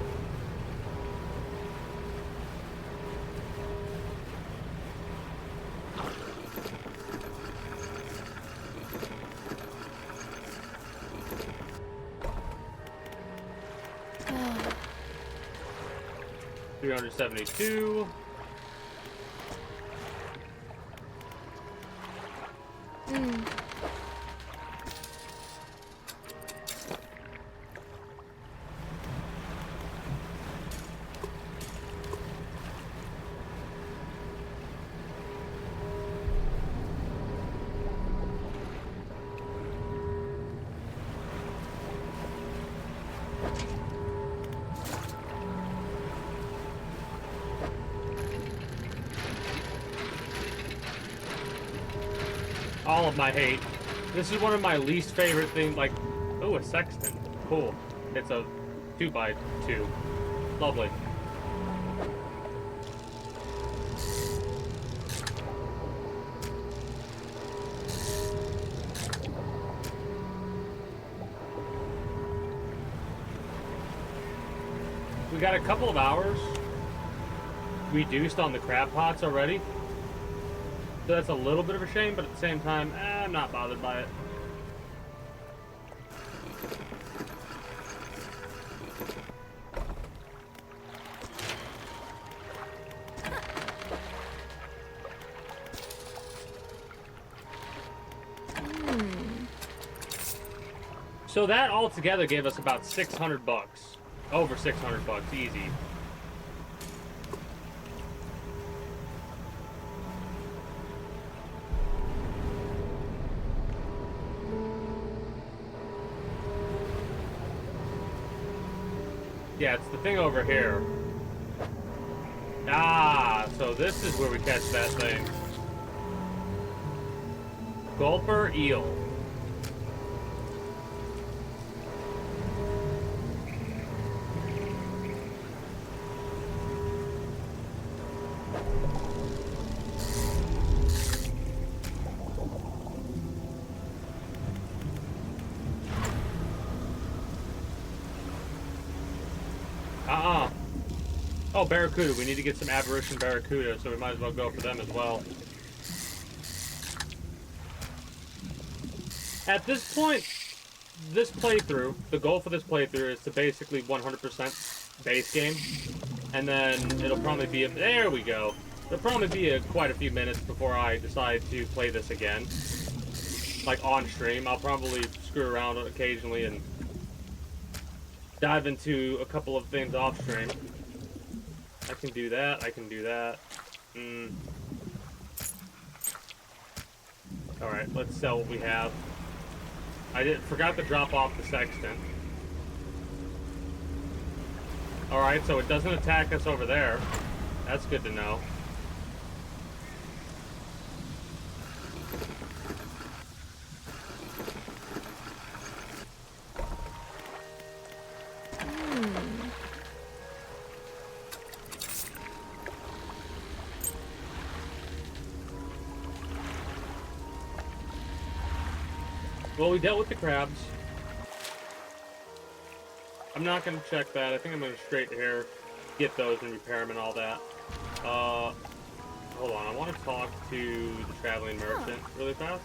$372. All of my hate. This is one of my least favorite things, like, oh, a sextant. Cool. It's a 2x2. Lovely. We got a couple of hours reduced on the crab pots already. So that's a little bit of a shame, but at the same time, I'm not bothered by it. So that altogether gave us about 600 bucks. Over 600 bucks, easy. Yeah, it's the thing over here. Ah, so this is where we catch that thing. Gulper eel. Oh, barracuda. We need to get some aberration barracuda, so we might as well go for them as well. At this point, this playthrough, the goal for this playthrough is to basically 100% base game. And then it'll probably be... There we go. It'll probably be quite a few minutes before I decide to play this again. Like on stream. I'll probably screw around occasionally and dive into a couple of things off stream. I can do that, I can do that. Alright, let's sell what we have. I forgot to drop off the sextant. Alright, so it doesn't attack us over there. That's good to know. Well, we dealt with the crabs. I'm not going to check that. I think I'm going to straight here, get those and repair them and all that. Hold on. I want to talk to the traveling merchant really fast.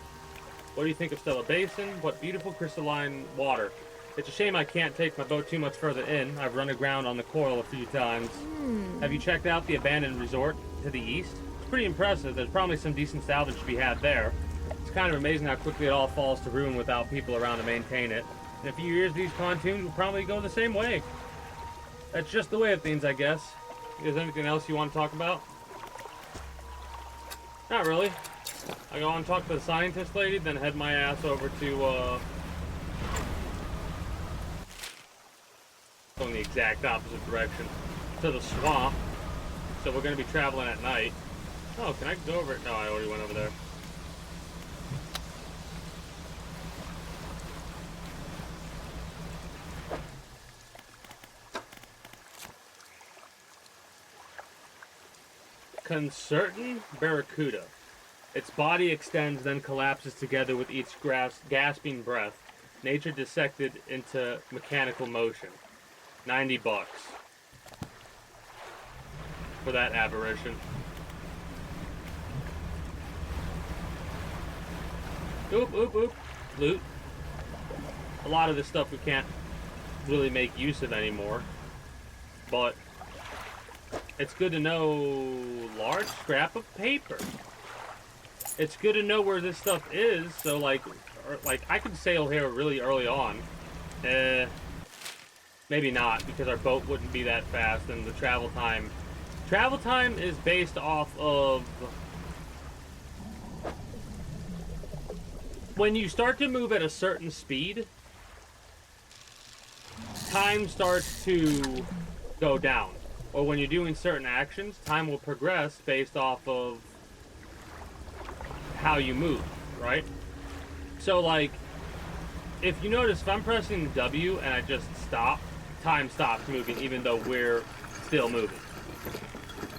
What do you think of Stella Basin? What beautiful crystalline water. It's a shame I can't take my boat too much further in. I've run aground on the coral a few times. Have you checked out the abandoned resort to the east? It's pretty impressive. There's probably some decent salvage to be had there. It's kind of amazing how quickly it all falls to ruin without people around to maintain it. In a few years, these pontoons will probably go the same way. That's just the way of things, I guess. Is there anything else you want to talk about? Not really. I go and talk to the scientist lady, then head my ass over to, going the exact opposite direction, to the swamp. So we're going to be traveling at night. Oh, can I go over it? No, I already went over there. Concertin barracuda. Its body extends, then collapses together with each gasping breath. Nature dissected into mechanical motion. $90 for that aberration. Oop, oop, oop. Loot. A lot of this stuff we can't really make use of anymore. But it's good to know. Large scrap of paper. It's good to know where this stuff is, so like I could sail here really early on. Maybe not, because our boat wouldn't be that fast, and the travel time. Travel time is based off of when you start to move at a certain speed, time starts to go down. Or when you're doing certain actions, time will progress based off of how you move, right? So like, if you notice, if I'm pressing W and I just stop, time stops moving even though we're still moving.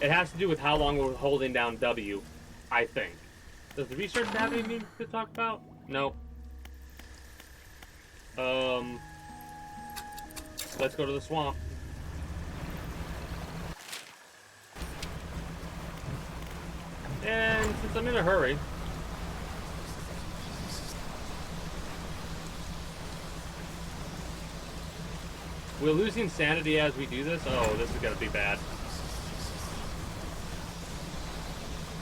It has to do with how long we're holding down W, I think. Does the research have anything to talk about? No. Let's go to the swamp. And since I'm in a hurry, we're losing sanity as we do this. Oh, this is gonna be bad.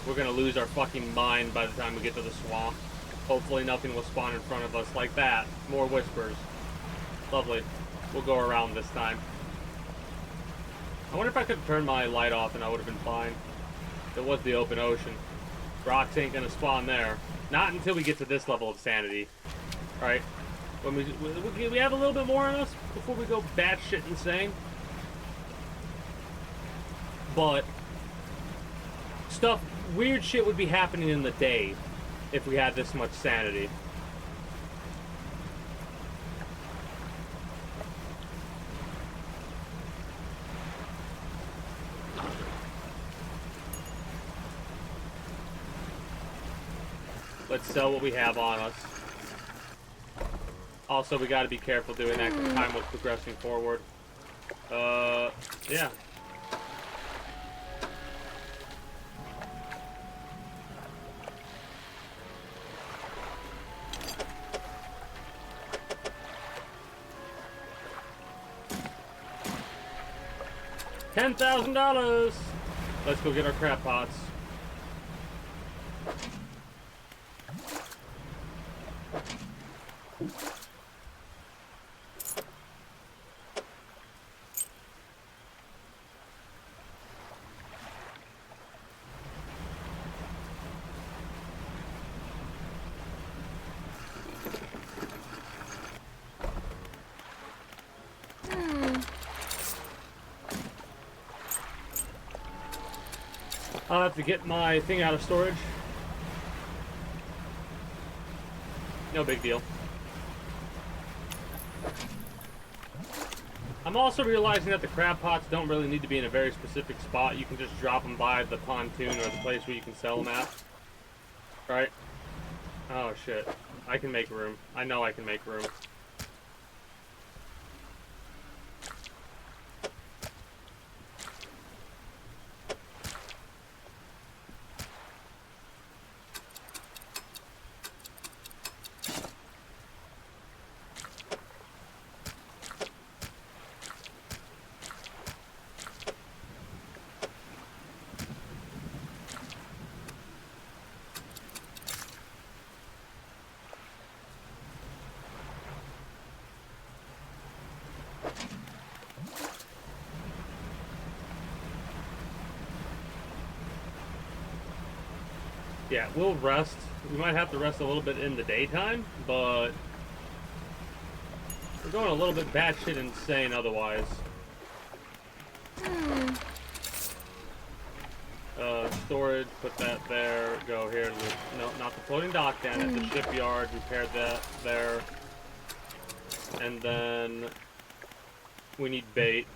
We're gonna lose our fucking mind by the time we get to the swamp. Hopefully nothing will spawn in front of us like that. More whispers. Lovely. We'll go around this time. I wonder if I could turn my light off and I would have been fine. It was the open ocean. Rocks ain't gonna spawn there. Not until we get to this level of sanity. Right? When we have a little bit more on us before we go batshit insane. But weird shit would be happening in the day if we had this much sanity. Let's sell what we have on us. Also, we gotta be careful doing that because time was progressing forward. Yeah. $10,000! Let's go get our crab pots. I'll have to get my thing out of storage. No big deal. I'm also realizing that the crab pots don't really need to be in a very specific spot. You can just drop them by the pontoon or the place where you can sell them at. Right? Oh shit. I can make room. I know I can make room. Yeah, we'll rest. We might have to rest a little bit in the daytime, but we're going a little bit batshit insane otherwise. Storage, put that there, go here. No, not the floating dock, down at the shipyard, repair that there. And then we need bait.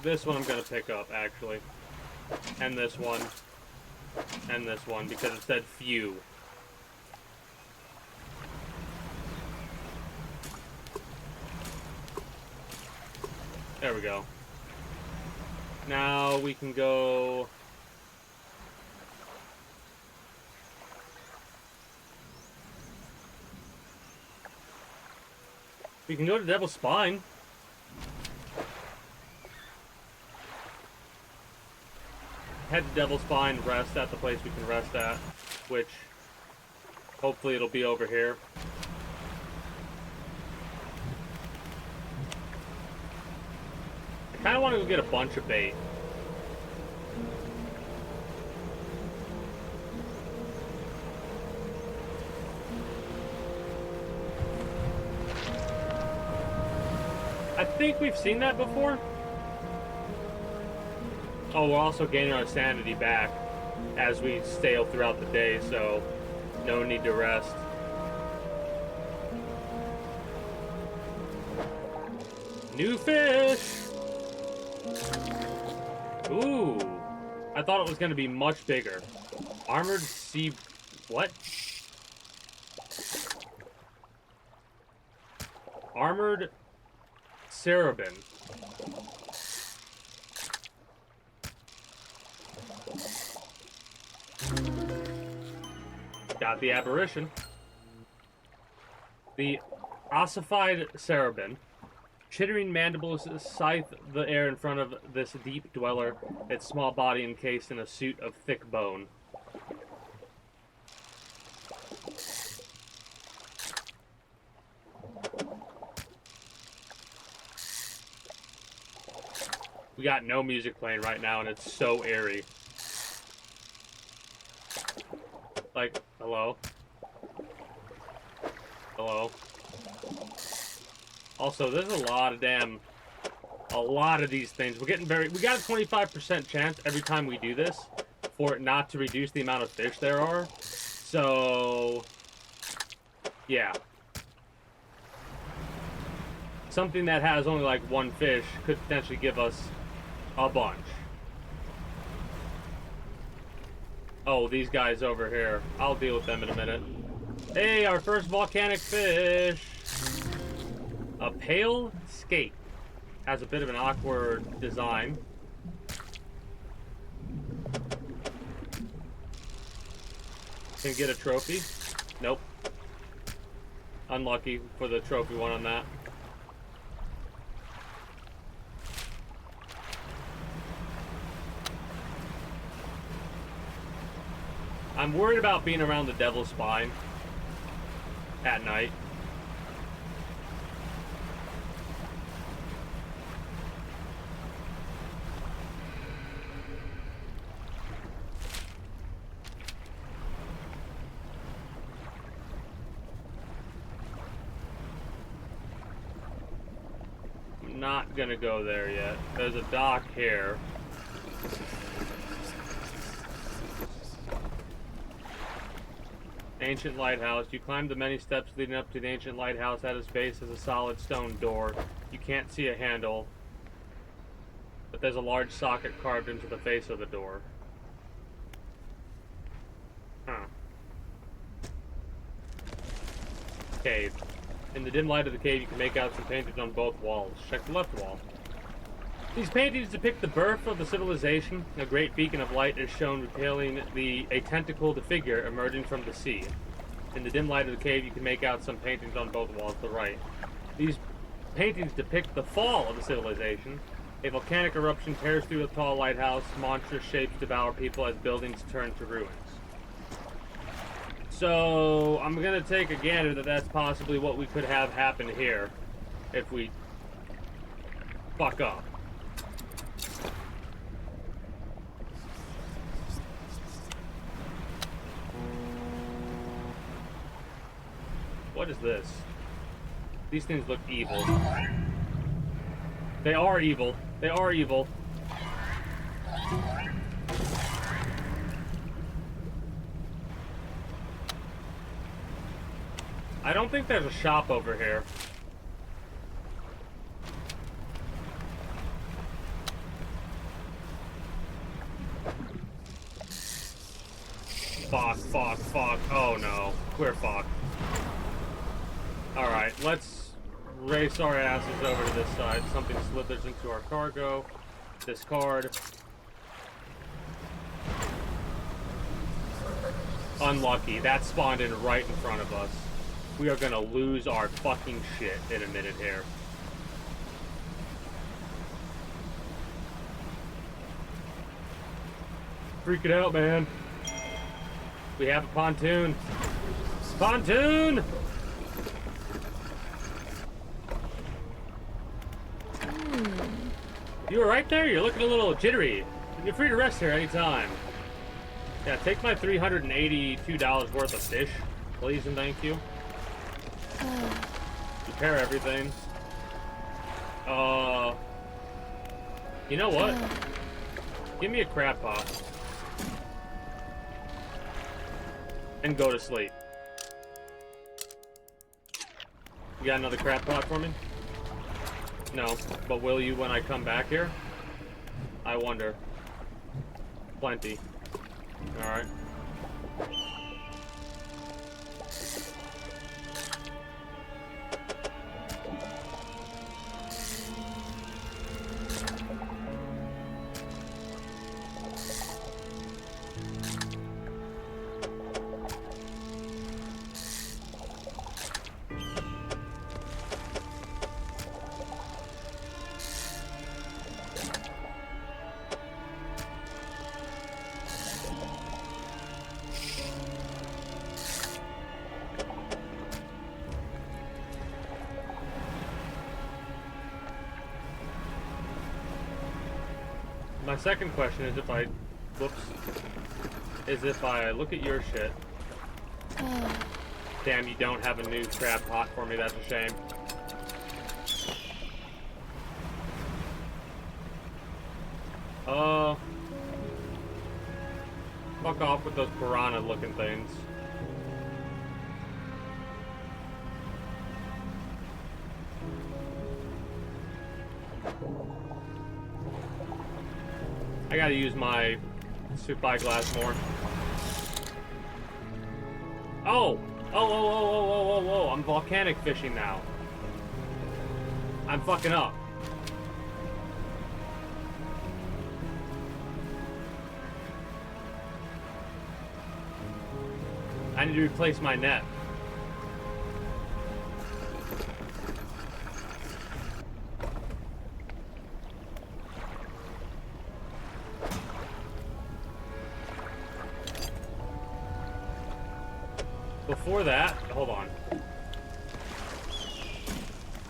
this one I'm gonna pick up, actually. And this one. And this one, because it said few. There we go. Now we can go... We can go to Devil's Spine. Head to Devil's Spine, rest at the place we can rest at, which hopefully it'll be over here. I kind of want to go get a bunch of bait. I think we've seen that before. Oh, we're also gaining our sanity back as we sail throughout the day, so no need to rest. New fish! Ooh. I thought it was going to be much bigger. Armored sea... What? Armored Cerebin. Got the aberration. The ossified Cerebin. Chittering mandibles scythe the air in front of this deep dweller, its small body encased in a suit of thick bone. We got no music playing right now, and it's so eerie. Like, hello? Hello? Also, there's a lot of these things. We got a 25% chance every time we do this for it not to reduce the amount of fish there are. So, yeah. Something that has only like one fish could potentially give us a bunch. Oh, these guys over here. I'll deal with them in a minute. Hey, our first volcanic fish. A pale skate. Has a bit of an awkward design. Can get a trophy? Nope. Unlucky for the trophy one on that. I'm worried about being around the Devil's Spine at night. I'm not gonna go there yet. There's a dock here. Ancient lighthouse. You climb the many steps leading up to the ancient lighthouse. At its base is a solid stone door. You can't see a handle, but there's a large socket carved into the face of the door. Huh. Cave. In the dim light of the cave, you can make out some paintings on both walls. Check the left wall. These paintings depict the birth of the civilization. A great beacon of light is shown repelling a tentacled figure emerging from the sea. In the dim light of the cave, you can make out some paintings on both walls to the right. These paintings depict the fall of the civilization. A volcanic eruption tears through a tall lighthouse. Monstrous shapes devour people as buildings turn to ruins. So, I'm going to take a gander that that's possibly what we could have happen here if we fuck up. What is this? These things look evil. They are evil. They are evil. I don't think there's a shop over here. fuck. Oh no. We're fucked. Alright, let's race our asses over to this side. Something slithers into our cargo. Discard. Unlucky. That spawned in right in front of us. We are gonna lose our fucking shit in a minute here. Freak it out, man. We have a pontoon. Pontoon! You were right there? You're looking a little jittery. You're free to rest here anytime. Yeah, take my $382 worth of fish, please and thank you. Repair everything. You know what? Give me a crab pot. And go to sleep. You got another crab pot for me? No, but will you when I come back here? I wonder. Plenty. Alright. My second question is if I look at your shit. Damn, you don't have a new crab pot for me, that's a shame. Fuck off with those piranha looking things. I gotta use my spyglass more. Oh! Oh! I'm volcanic fishing now. I'm fucking up. I need to replace my net. Before that, hold on.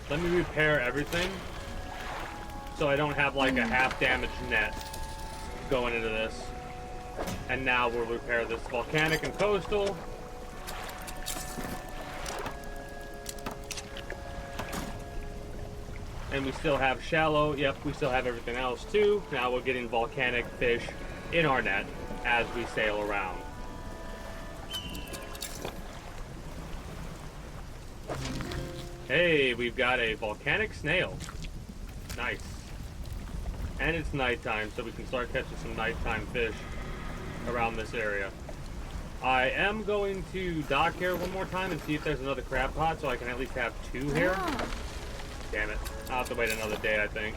Let me repair everything so I don't have like a half damaged net going into this. And now we'll repair this volcanic and coastal. And we still have shallow. Yep, we still have everything else too. Now we're getting volcanic fish in our net as we sail around. Hey, we've got a volcanic snail. Nice. And it's nighttime, so we can start catching some nighttime fish around this area. I am going to dock here one more time and see if there's another crab pot so I can at least have two here. Damn it. I'll have to wait another day, I think.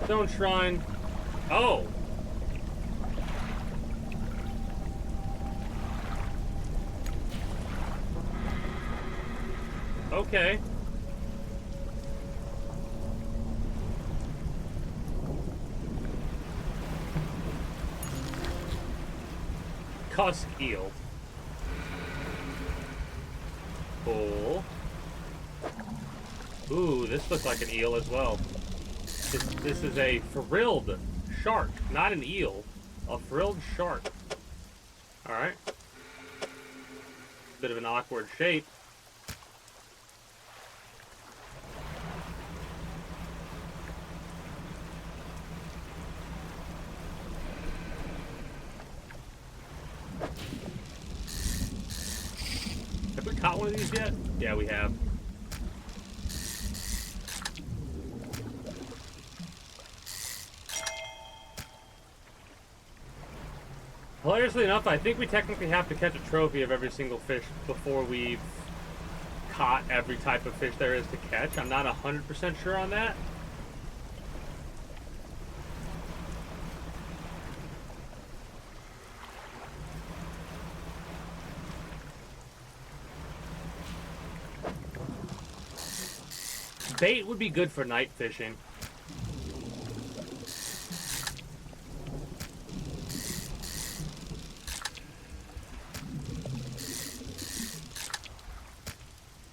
Stone Shrine. Oh! Okay. Cusk eel. Cool. Ooh, this looks like an eel as well. This is a frilled shark, not an eel. A frilled shark. Alright. Bit of an awkward shape. caught one of these yet? Yeah, we have. Hilariously enough, I think we technically have to catch a trophy of every single fish before we've caught every type of fish there is to catch. I'm not 100% sure on that. Bait would be good for night fishing.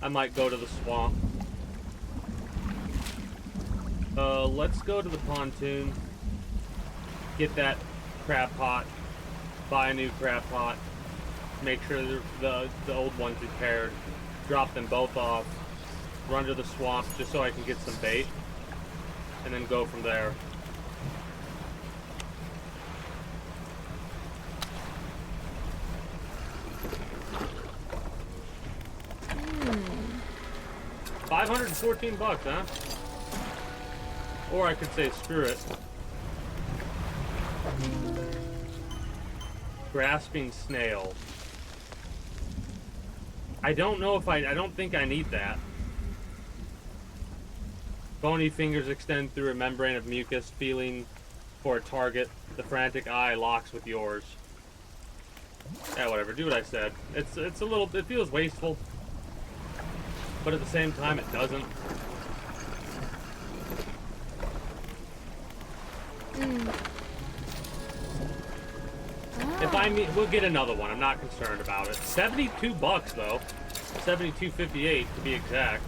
I might go to the swamp. Let's go to the pontoon. Get that crab pot. Buy a new crab pot. Make sure the old one's repaired. Drop them both off. Run to the swamp just so I can get some bait. And then go from there. $514, huh? Or I could say screw it. Grasping snail. I don't know if I don't think I need that. Bony fingers extend through a membrane of mucus, feeling for a target. The frantic eye locks with yours. Yeah, whatever. Do what I said. It's a little. It feels wasteful, but at the same time, it doesn't. If I mean, we'll get another one. I'm not concerned about it. $72 though. $72.58 to be exact.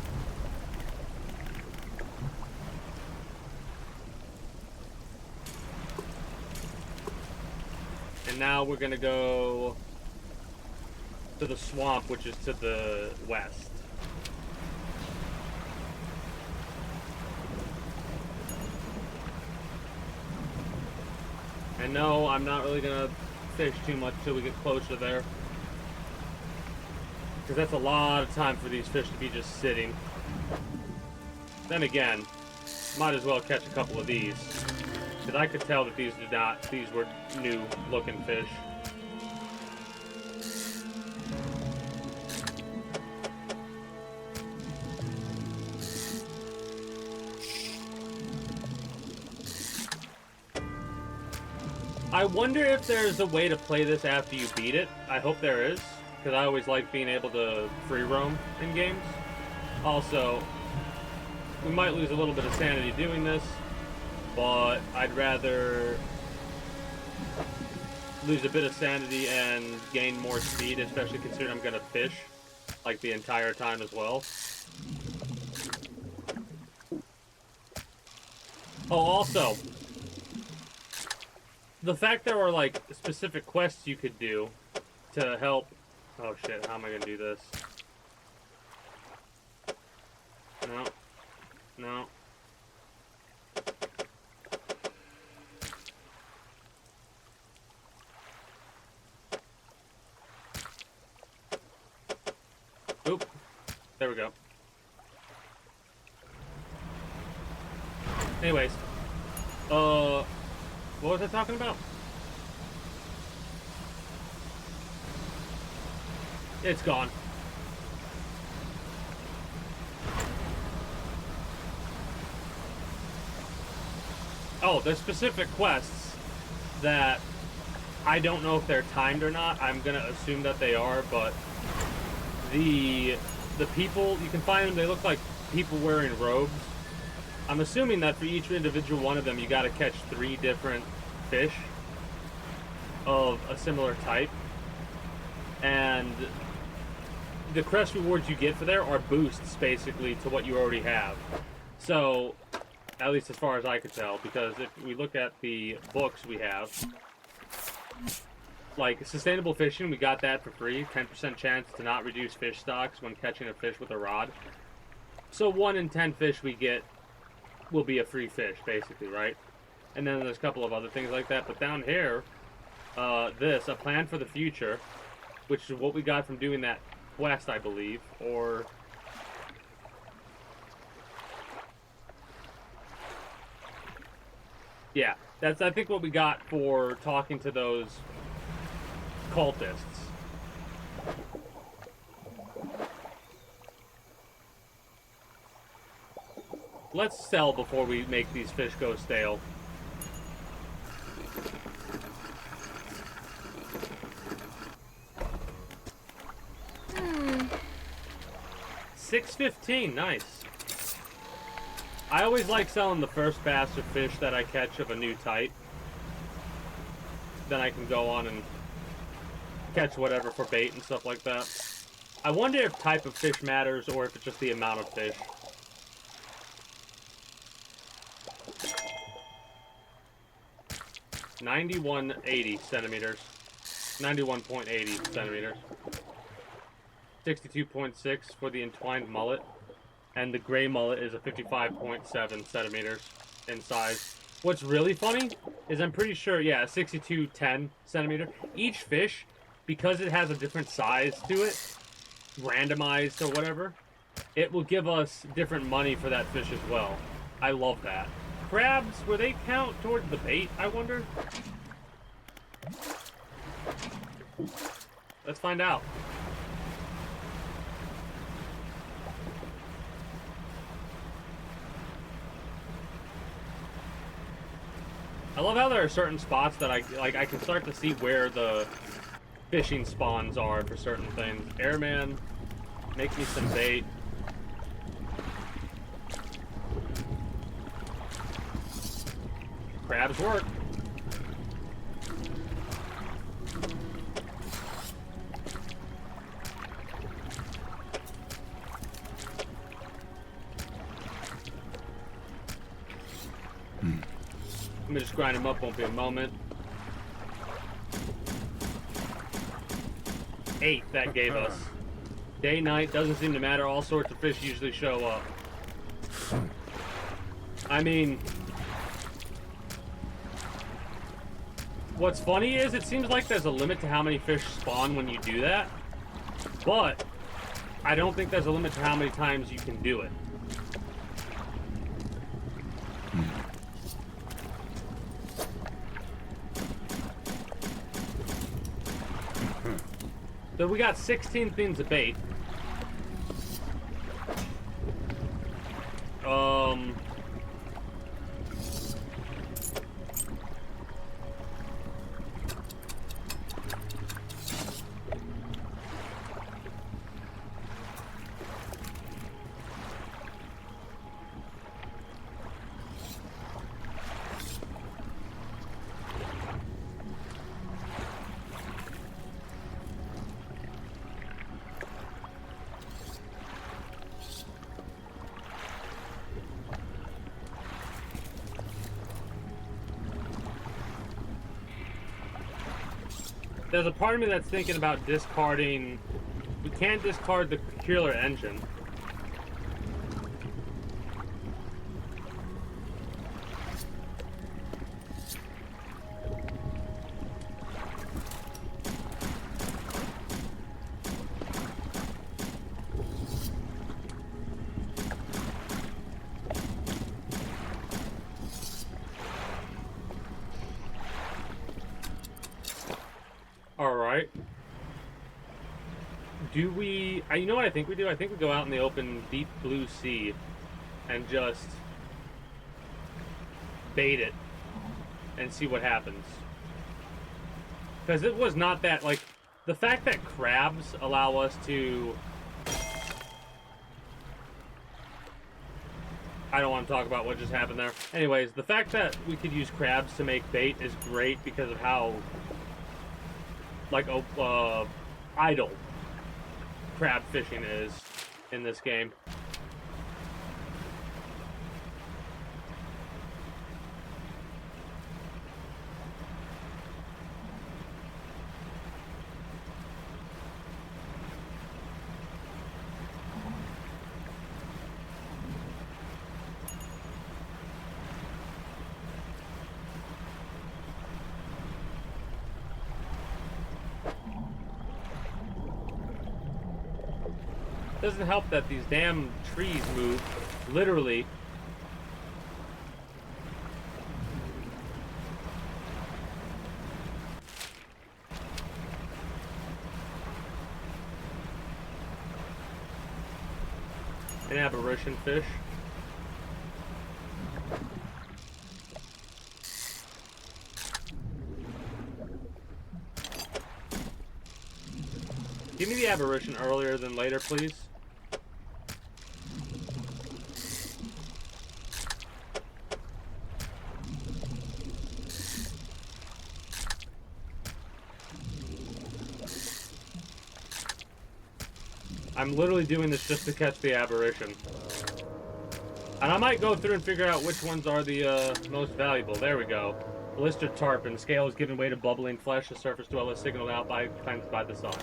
And now we're gonna go to the swamp, which is to the west. And no, I'm not really gonna fish too much till we get closer there. Because that's a lot of time for these fish to be just sitting. Then again, might as well catch a couple of these. Because I could tell that these were new looking fish. I wonder if there's a way to play this after you beat it. I hope there is, because I always like being able to free roam in games. Also, we might lose a little bit of sanity doing this, but I'd rather lose a bit of sanity and gain more speed, especially considering I'm going to fish like the entire time as well. Oh, also, the fact there were like specific quests you could do to help. Oh shit, how am I gonna do this? No. No. Oop. There we go. Anyways. What was I talking about? It's gone. Oh, there's specific quests that I don't know if they're timed or not. I'm gonna assume that they are, but the people, you can find them, they look like people wearing robes. I'm assuming that for each individual one of them, you gotta catch 3 different fish of a similar type. And the quest rewards you get for there are boosts, basically, to what you already have. So, at least as far as I could tell, because if we look at the books we have, like sustainable fishing, we got that for free. 10% chance to not reduce fish stocks when catching a fish with a rod. So 1 in 10 fish we get will be a free fish, basically, right? And then there's a couple of other things like that. But down here, a plan for the future, which is what we got from doing that west, I believe, or... Yeah, that's, I think, what we got for talking to those cultists. Let's sell before we make these fish go stale. $6.15, nice. I always like selling the first batch of fish that I catch of a new type. Then I can go on and catch whatever for bait and stuff like that. I wonder if type of fish matters or if it's just the amount of fish. $91.80 centimeters. 91.80 centimeters. 62.6 for the entwined mullet. And the gray mullet is a 55.7 centimeters in size. What's really funny is I'm pretty sure, yeah, 62.10 centimeter. Each fish, because it has a different size to it, randomized or whatever, it will give us different money for that fish as well. I love that. Crabs, will they count towards the bait, I wonder? Let's find out. I love how there are certain spots that I can start to see where the fishing spawns are for certain things. Airman, make me some bait. Crabs work. Let me just grind them up, won't be a moment. 8 that gave us. Day, night, doesn't seem to matter. All sorts of fish usually show up. I mean, what's funny is it seems like there's a limit to how many fish spawn when you do that, but I don't think there's a limit to how many times you can do it. So we got 16 things of bait. There's a part of me that's thinking about discarding. We can't discard the peculiar engine. Alright. Do we... you know what I think we do? I think we go out in the open, deep blue sea, and just bait it and see what happens. Because it was not that, like, the fact that crabs allow us to... I don't want to talk about what just happened there. Anyways, the fact that we could use crabs to make bait is great because of how... like idle crab fishing is in this game. Doesn't help that these damn trees move, literally. An aberration fish. Give me the aberration earlier than later, please. I'm literally doing this just to catch the aberration. And I might go through and figure out which ones are the most valuable. There we go. Blistered tarpon. Scale is given way to bubbling flesh. The surface dweller is signaled out by times by the sun.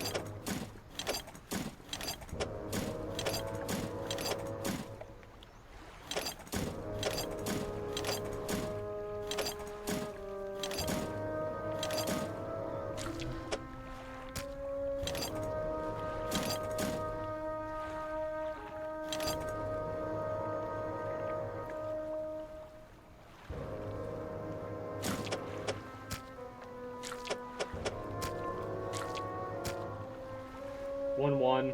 One,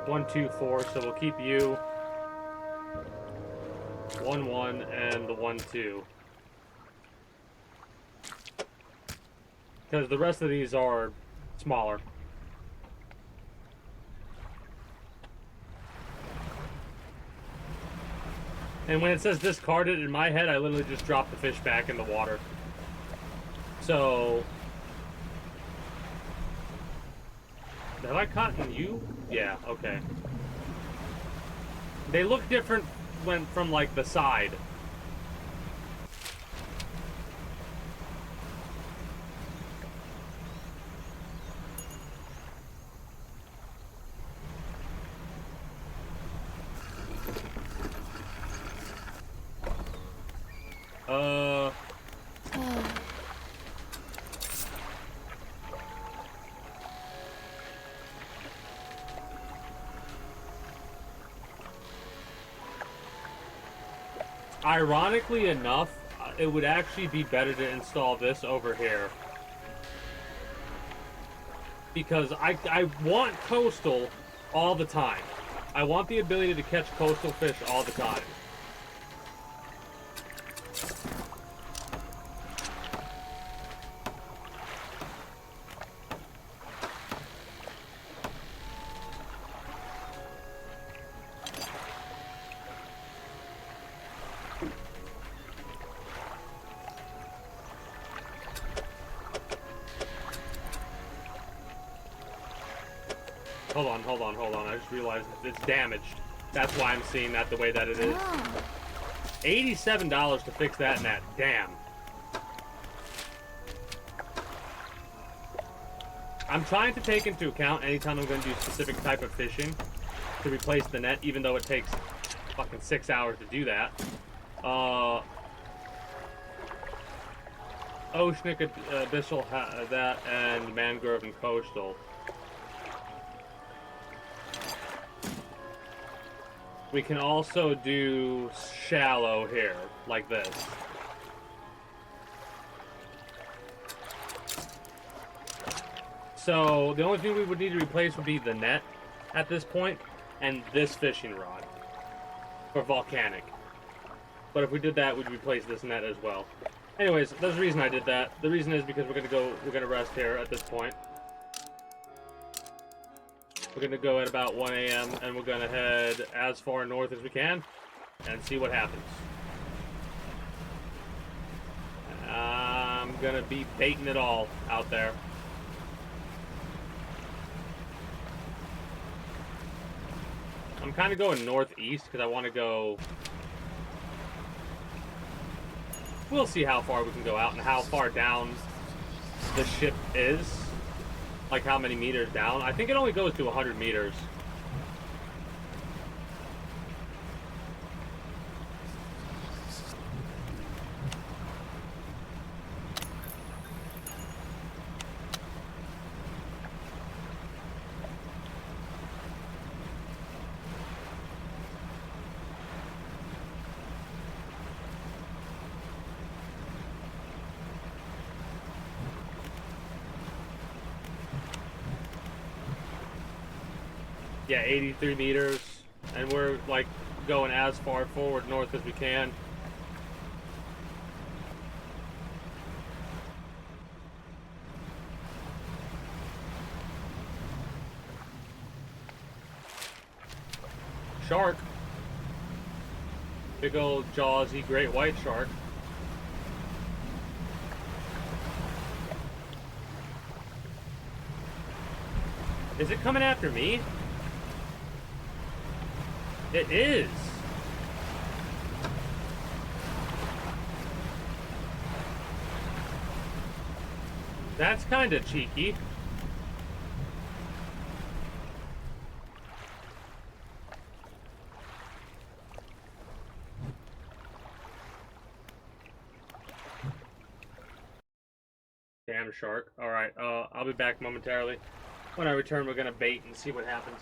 1, 2, 4. So we'll keep you 1, 1, and the 1, 2. Because the rest of these are smaller. And when it says discarded, in my head, I literally just drop the fish back in the water. So... have I caught you? Yeah, okay. They look different when from, like, the side. Ironically enough, it would actually be better to install this over here. Because I want coastal all the time. I want the ability to catch coastal fish all the time. Hold on. I just realized it's damaged. That's why I'm seeing that the way that it is. $87 to fix that net. Damn. I'm trying to take into account anytime I'm going to do specific type of fishing to replace the net, even though it takes fucking 6 hours to do that. Oceanic, Abyssal, that, and Mangrove and Coastal. We can also do shallow here, like this. So, the only thing we would need to replace would be the net at this point, and this fishing rod for volcanic. But if we did that, we'd replace this net as well. Anyways, there's a reason I did that. The reason is because we're gonna rest here at this point. We're gonna go at about 1 a.m. and we're gonna head as far north as we can and see what happens. I'm gonna be baiting it all out there. I'm kind of going northeast because I want to go... We'll see how far we can go out and how far down the ship is. Like how many meters down. I think it only goes to 100 meters. Yeah, 83 meters. And we're like going as far forward north as we can. Shark. Big old jawsy great white shark. Is it coming after me? It is. That's kind of cheeky. Damn shark. Alright, I'll be back momentarily. When I return, we're gonna bait and see what happens.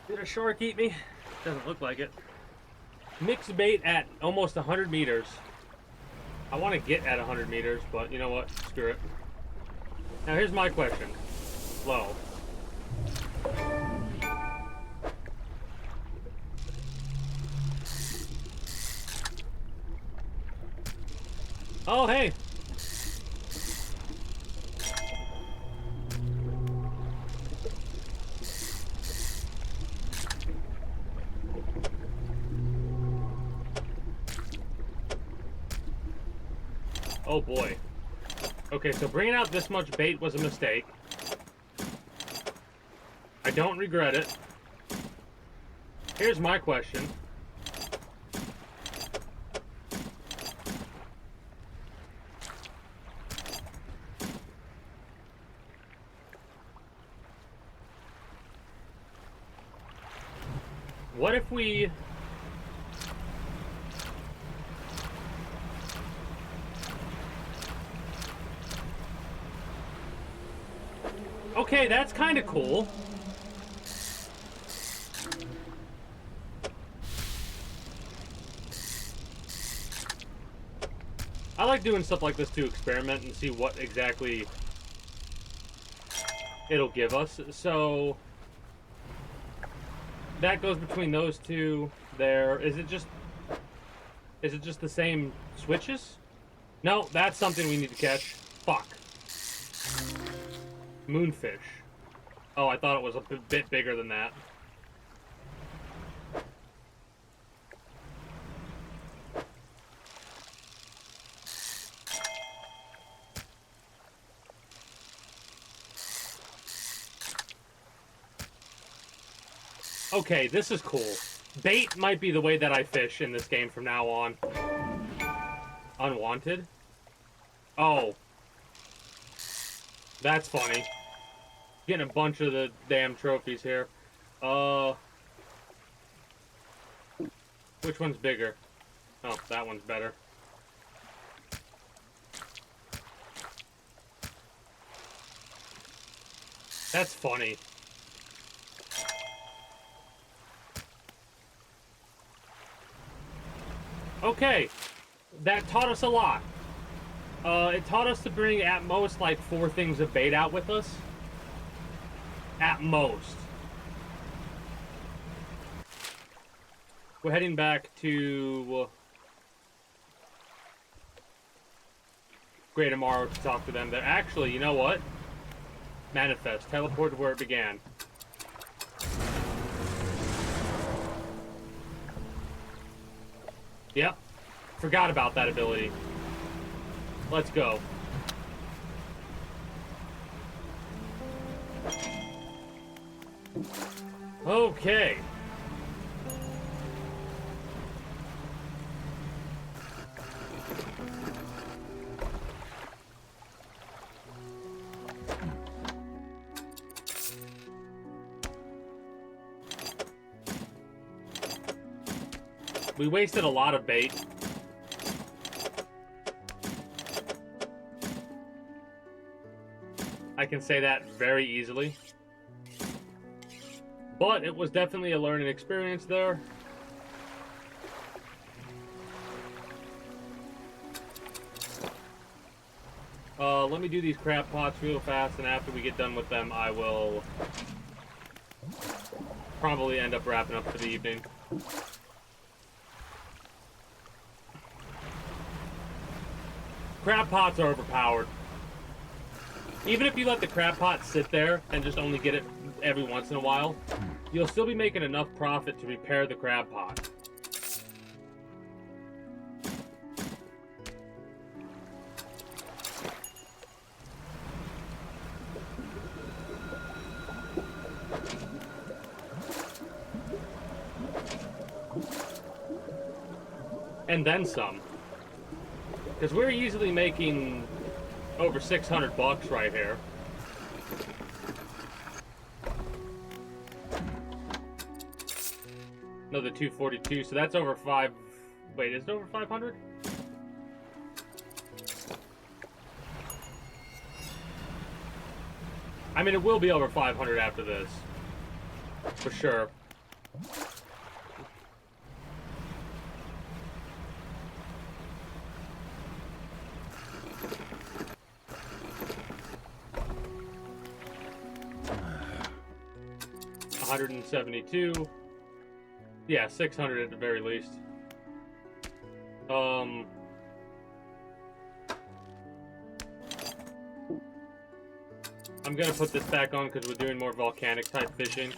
Did a shark eat me? Doesn't look like it. Mixed bait at almost 100 meters. I want to get at 100 meters, but you know what? Screw it. Now here's my question. Low. Oh, hey. Oh boy. Okay, so bringing out this much bait was a mistake. I don't regret it. Here's my question. What if we... Okay, that's kind of cool. I like doing stuff like this to experiment and see what exactly it'll give us. So that goes between those two there. Is it just the same switches? No, that's something we need to catch. Fuck. Moonfish. Oh, I thought it was a bit bigger than that. Okay, this is cool. Bait might be the way that I fish in this game from now on. Unwanted? Oh. That's funny. Getting a bunch of the damn trophies here. Which one's bigger? Oh, that one's better. That's funny. Okay, that taught us a lot. It taught us to bring at most like 4 things of bait out with us. At most. We're heading back to Greater Morrow to talk to them. They're actually, you know what? Manifest. Teleport to where it began. Yep. Forgot about that ability. Let's go. Okay. We wasted a lot of bait. I can say that very easily. But it was definitely a learning experience there. Let me do these crab pots real fast, and after we get done with them, I will probably end up wrapping up for the evening. Crab pots are overpowered. Even if you let the crab pot sit there and just only get it every once in a while, you'll still be making enough profit to repair the crab pot. And then some. Because we're easily making over 600 bucks right here. Another 242, so that's over 5... Wait, is it over 500? I mean, it will be over 500 after this. For sure. $172. Yeah, 600 at the very least. I'm gonna put this back on because we're doing more volcanic type fishing.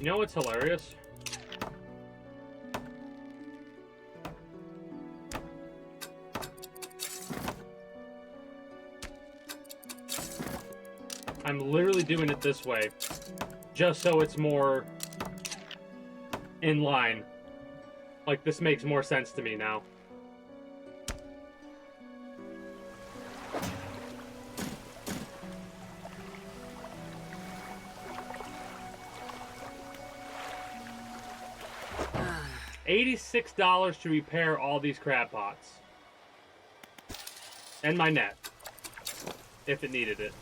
You know what's hilarious? I'm literally doing it this way, just so it's more in line. Like, this makes more sense to me now. $86 to repair all these crab pots. And my net. If it needed it.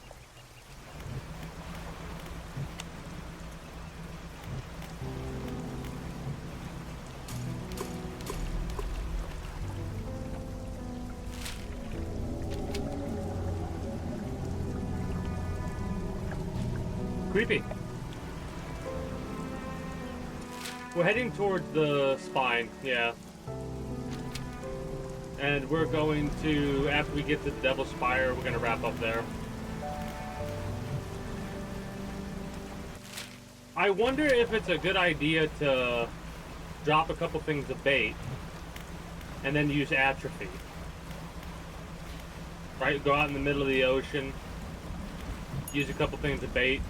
Creepy. We're heading towards the spine, yeah. And we're going to, after we get to the Devil's Spire, we're going to wrap up there. I wonder if it's a good idea to drop a couple things of bait and then use atrophy. Right? Go out in the middle of the ocean, use a couple things of bait.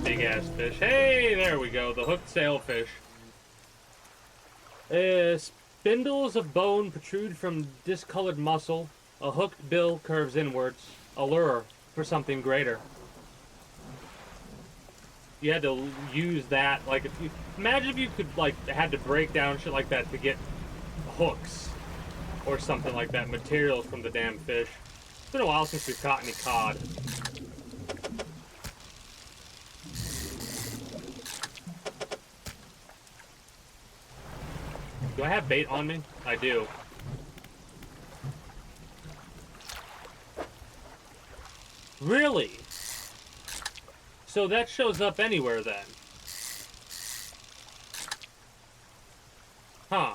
Big ass fish. Hey, there we go. The hooked sailfish. Spindles of bone protrude from discolored muscle. A hooked bill curves inwards. A lure for something greater. You had to use that, like, if you imagine if you could, like, had to break down shit like that to get hooks or something like that, materials from the damn fish. It's been a while since we've caught any cod. Do I have bait on me? I do. Really? So that shows up anywhere then? Huh.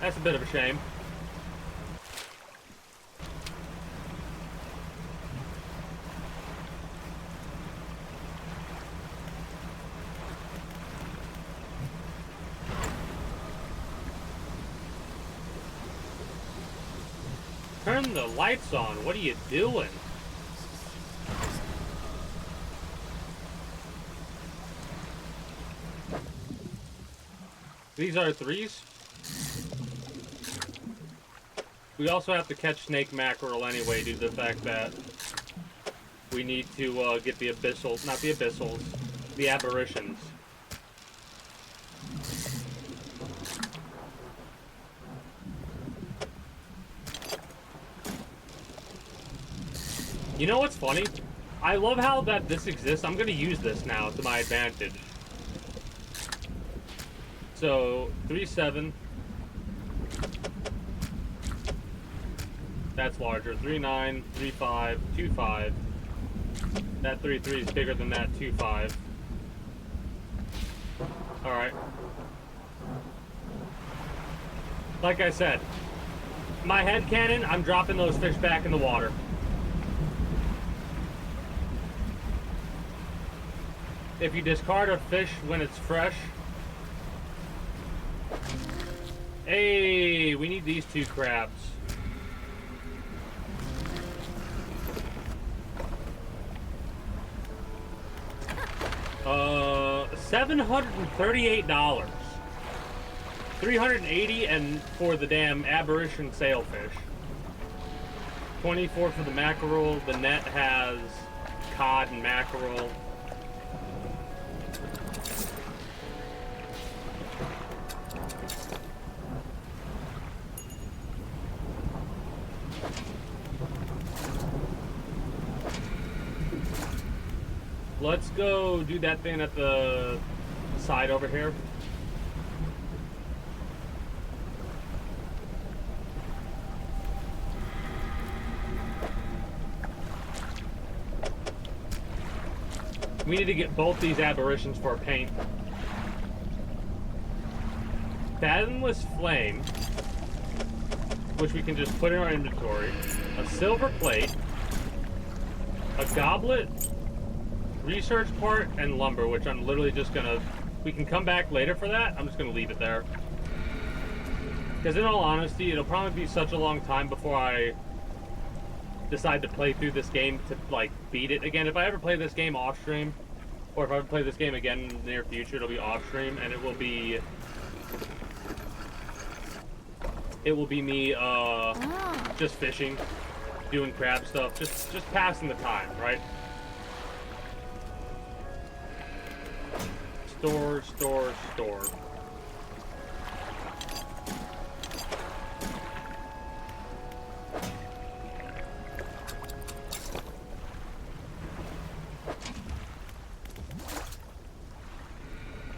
That's a bit of a shame. Turn the lights on. What are you doing? These are threes. We also have to catch snake mackerel anyway due to the fact that we need to get the abyssal, not the abyssals, the aberrations. You know what's funny? I love how that this exists. I'm going to use this now to my advantage. So, 3-7. That's larger. 3-9, 3-5, 2-5. That 3-3 is bigger than that 2-5. Alright. Like I said, my head cannon, I'm dropping those fish back in the water. If you discard a fish when it's fresh... Hey, we need these two crabs. $738. $380 and for the damn aberration sailfish. 24 for the mackerel. The net has cod and mackerel. Let's go do that thing at the side over here. We need to get both these aberrations for paint. Fathomless Flame, which we can just put in our inventory, a silver plate, a goblet, research part, and lumber, which I'm literally just gonna... We can come back later for that. I'm just gonna leave it there. Because in all honesty, it'll probably be such a long time before I decide to play through this game to, like, beat it again. If I ever play this game off-stream, or if I ever play this game again in the near future, it'll be off-stream, and it will be me, just fishing, doing crab stuff, just passing the time, right? Store.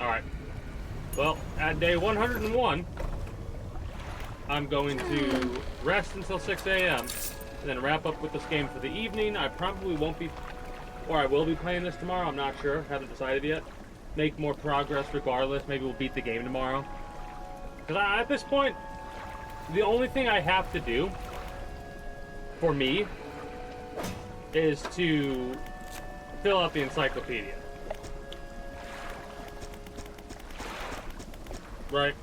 Alright. Well, at day 101, I'm going to rest until 6 a.m. and then wrap up with this game for the evening. I probably won't be, or I will be playing this tomorrow. I'm not sure. Haven't decided yet. Make more progress regardless. Maybe we'll beat the game tomorrow. Because at this point, the only thing I have to do for me is to fill out the encyclopedia. Right?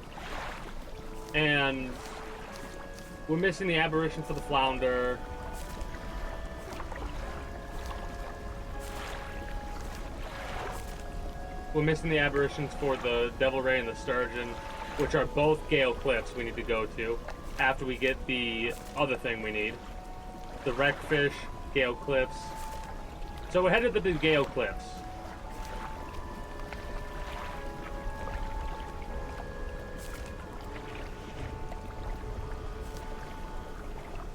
And we're missing the aberration for the flounder. We're missing the aberrations for the devil ray and the sturgeon, which are both gale cliffs we need to go to after we get the other thing we need. The wreckfish, gale cliffs. So we're headed to the gale cliffs.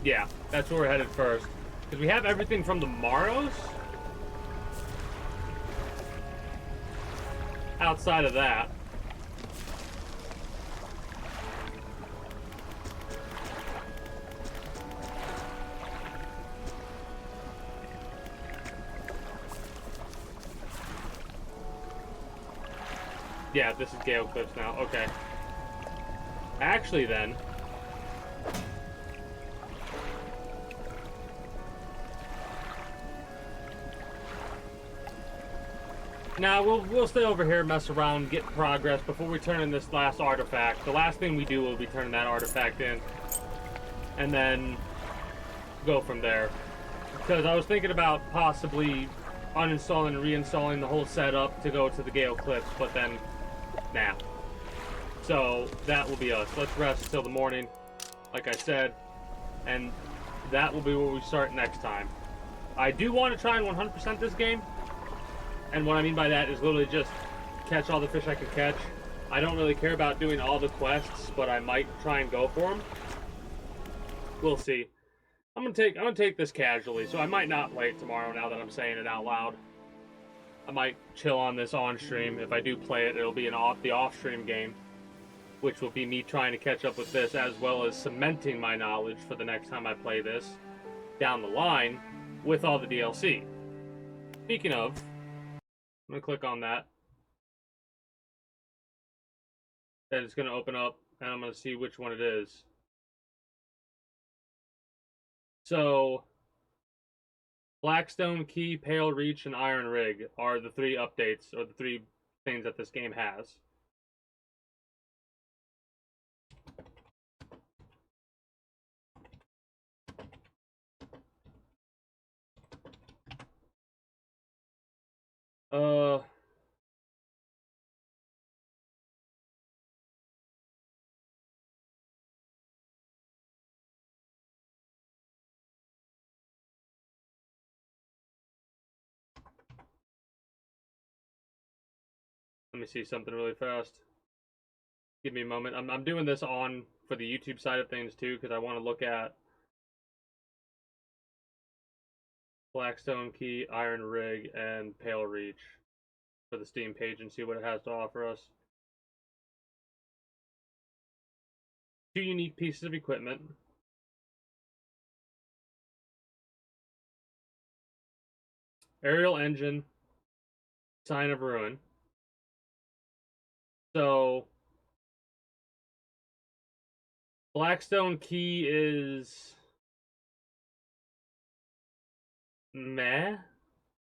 Yeah, that's where we're headed first. Because we have everything from the Morrows. Outside of that. Yeah, this is Gale Cliffs now. Okay. Actually, then... Now, we'll stay over here, mess around, get progress before we turn in this last artifact. The last thing we do will be turning that artifact in. And then go from there. Because I was thinking about possibly uninstalling and reinstalling the whole setup to go to the Gale Cliffs, but then, nah. So, that will be us. Let's rest till the morning, like I said. And that will be where we start next time. I do want to try and 100% this game. And what I mean by that is literally just catch all the fish I can catch. I don't really care about doing all the quests, but I might try and go for them. We'll see. I'm gonna take this casually, so I might not play it tomorrow now that I'm saying it out loud. I might chill on this on stream. If I do play it, it'll be the off stream game, which will be me trying to catch up with this, as well as cementing my knowledge for the next time I play this down the line with all the DLC. Speaking of, I'm going to click on that. And it's going to open up, and I'm going to see which one it is. So, Blackstone Key, Pale Reach, and Iron Rig are the 3 updates, or the 3 things that this game has. Let me see something really fast. Give me a moment. I'm doing this on for the YouTube side of things too, because I want to look at Blackstone Key, Iron Rig, and Pale Reach for the Steam page and see what it has to offer us. 2 unique pieces of equipment. Aerial engine, Sign of Ruin. So, Blackstone Key is meh,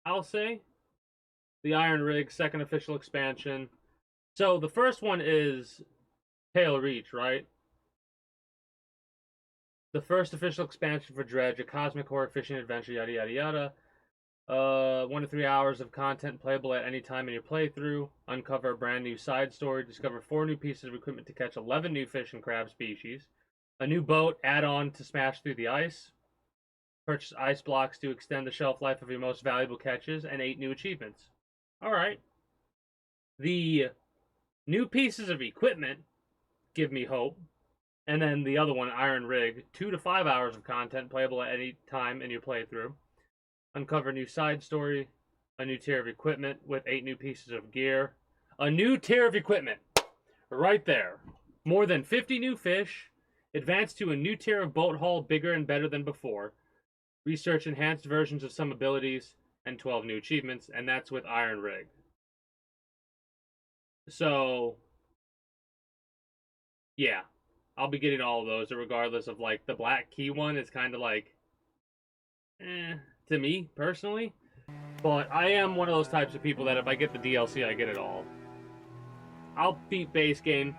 I'll say. The Iron Rig, second official expansion. So the first one is Pale Reach, right? The first official expansion for Dredge, a cosmic horror fishing adventure, yada yada yada. 1 to 3 hours of content playable at any time in your playthrough. Uncover a brand new side story. Discover 4 new pieces of equipment to catch 11 new fish and crab species. A new boat add-on to smash through the ice. Purchase ice blocks to extend the shelf life of your most valuable catches, and 8 new achievements. Alright. The new pieces of equipment give me hope. And then the other one, Iron Rig, 2 to 5 hours of content playable at any time in your playthrough. Uncover a new side story, a new tier of equipment with 8 new pieces of gear. A new tier of equipment. Right there. More than 50 new fish. Advance to a new tier of boat hull, bigger and better than before. Research enhanced versions of some abilities, and 12 new achievements, and that's with Iron Rig. So, yeah. I'll be getting all of those, regardless of, like, the Black Key one is kind of like, to me, personally. But I am one of those types of people that if I get the DLC, I get it all. I'll beat base game,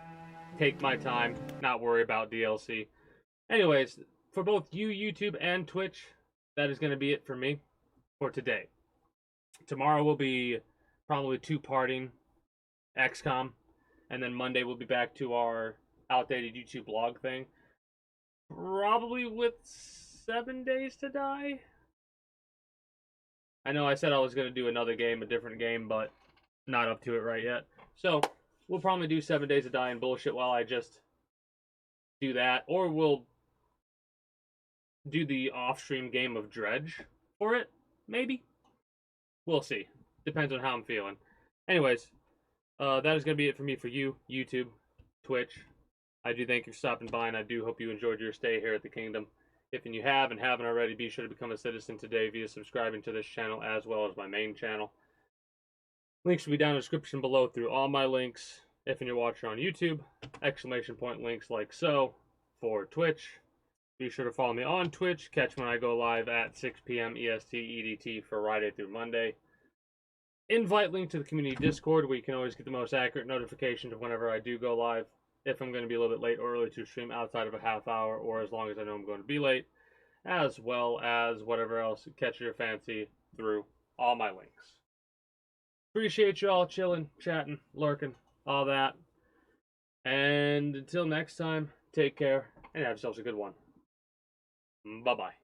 take my time, not worry about DLC. Anyways, for both you, YouTube, and Twitch, that is going to be it for me for today. Tomorrow will be probably 2-parting XCOM, and then Monday we'll be back to our outdated YouTube blog thing. Probably with 7 days to die. I know I said I was going to do another game, a different game, but not up to it right yet. So, we'll probably do 7 days to die and bullshit while I just do that. Or we'll do the off-stream game of Dredge for it, maybe. We'll see. Depends on how I'm feeling. Anyways, that is going to be it for me for you, YouTube, Twitch. I do thank you for stopping by, and I do hope you enjoyed your stay here at the Kingdom. If you have and haven't already, be sure to become a citizen today via subscribing to this channel as well as my main channel. Links will be down in the description below through all my links. If you're watching on YouTube, exclamation point links like so for Twitch. Be sure to follow me on Twitch. Catch when I go live at 6 p.m. EST EDT for Friday through Monday. Invite link to the community Discord where you can always get the most accurate notifications of whenever I do go live. If I'm going to be a little bit late or early to stream outside of a half hour or as long as I know I'm going to be late, as well as whatever else catches your fancy through all my links. Appreciate you all chilling, chatting, lurking, all that. And until next time, take care and have yourselves a good one. Bye-bye.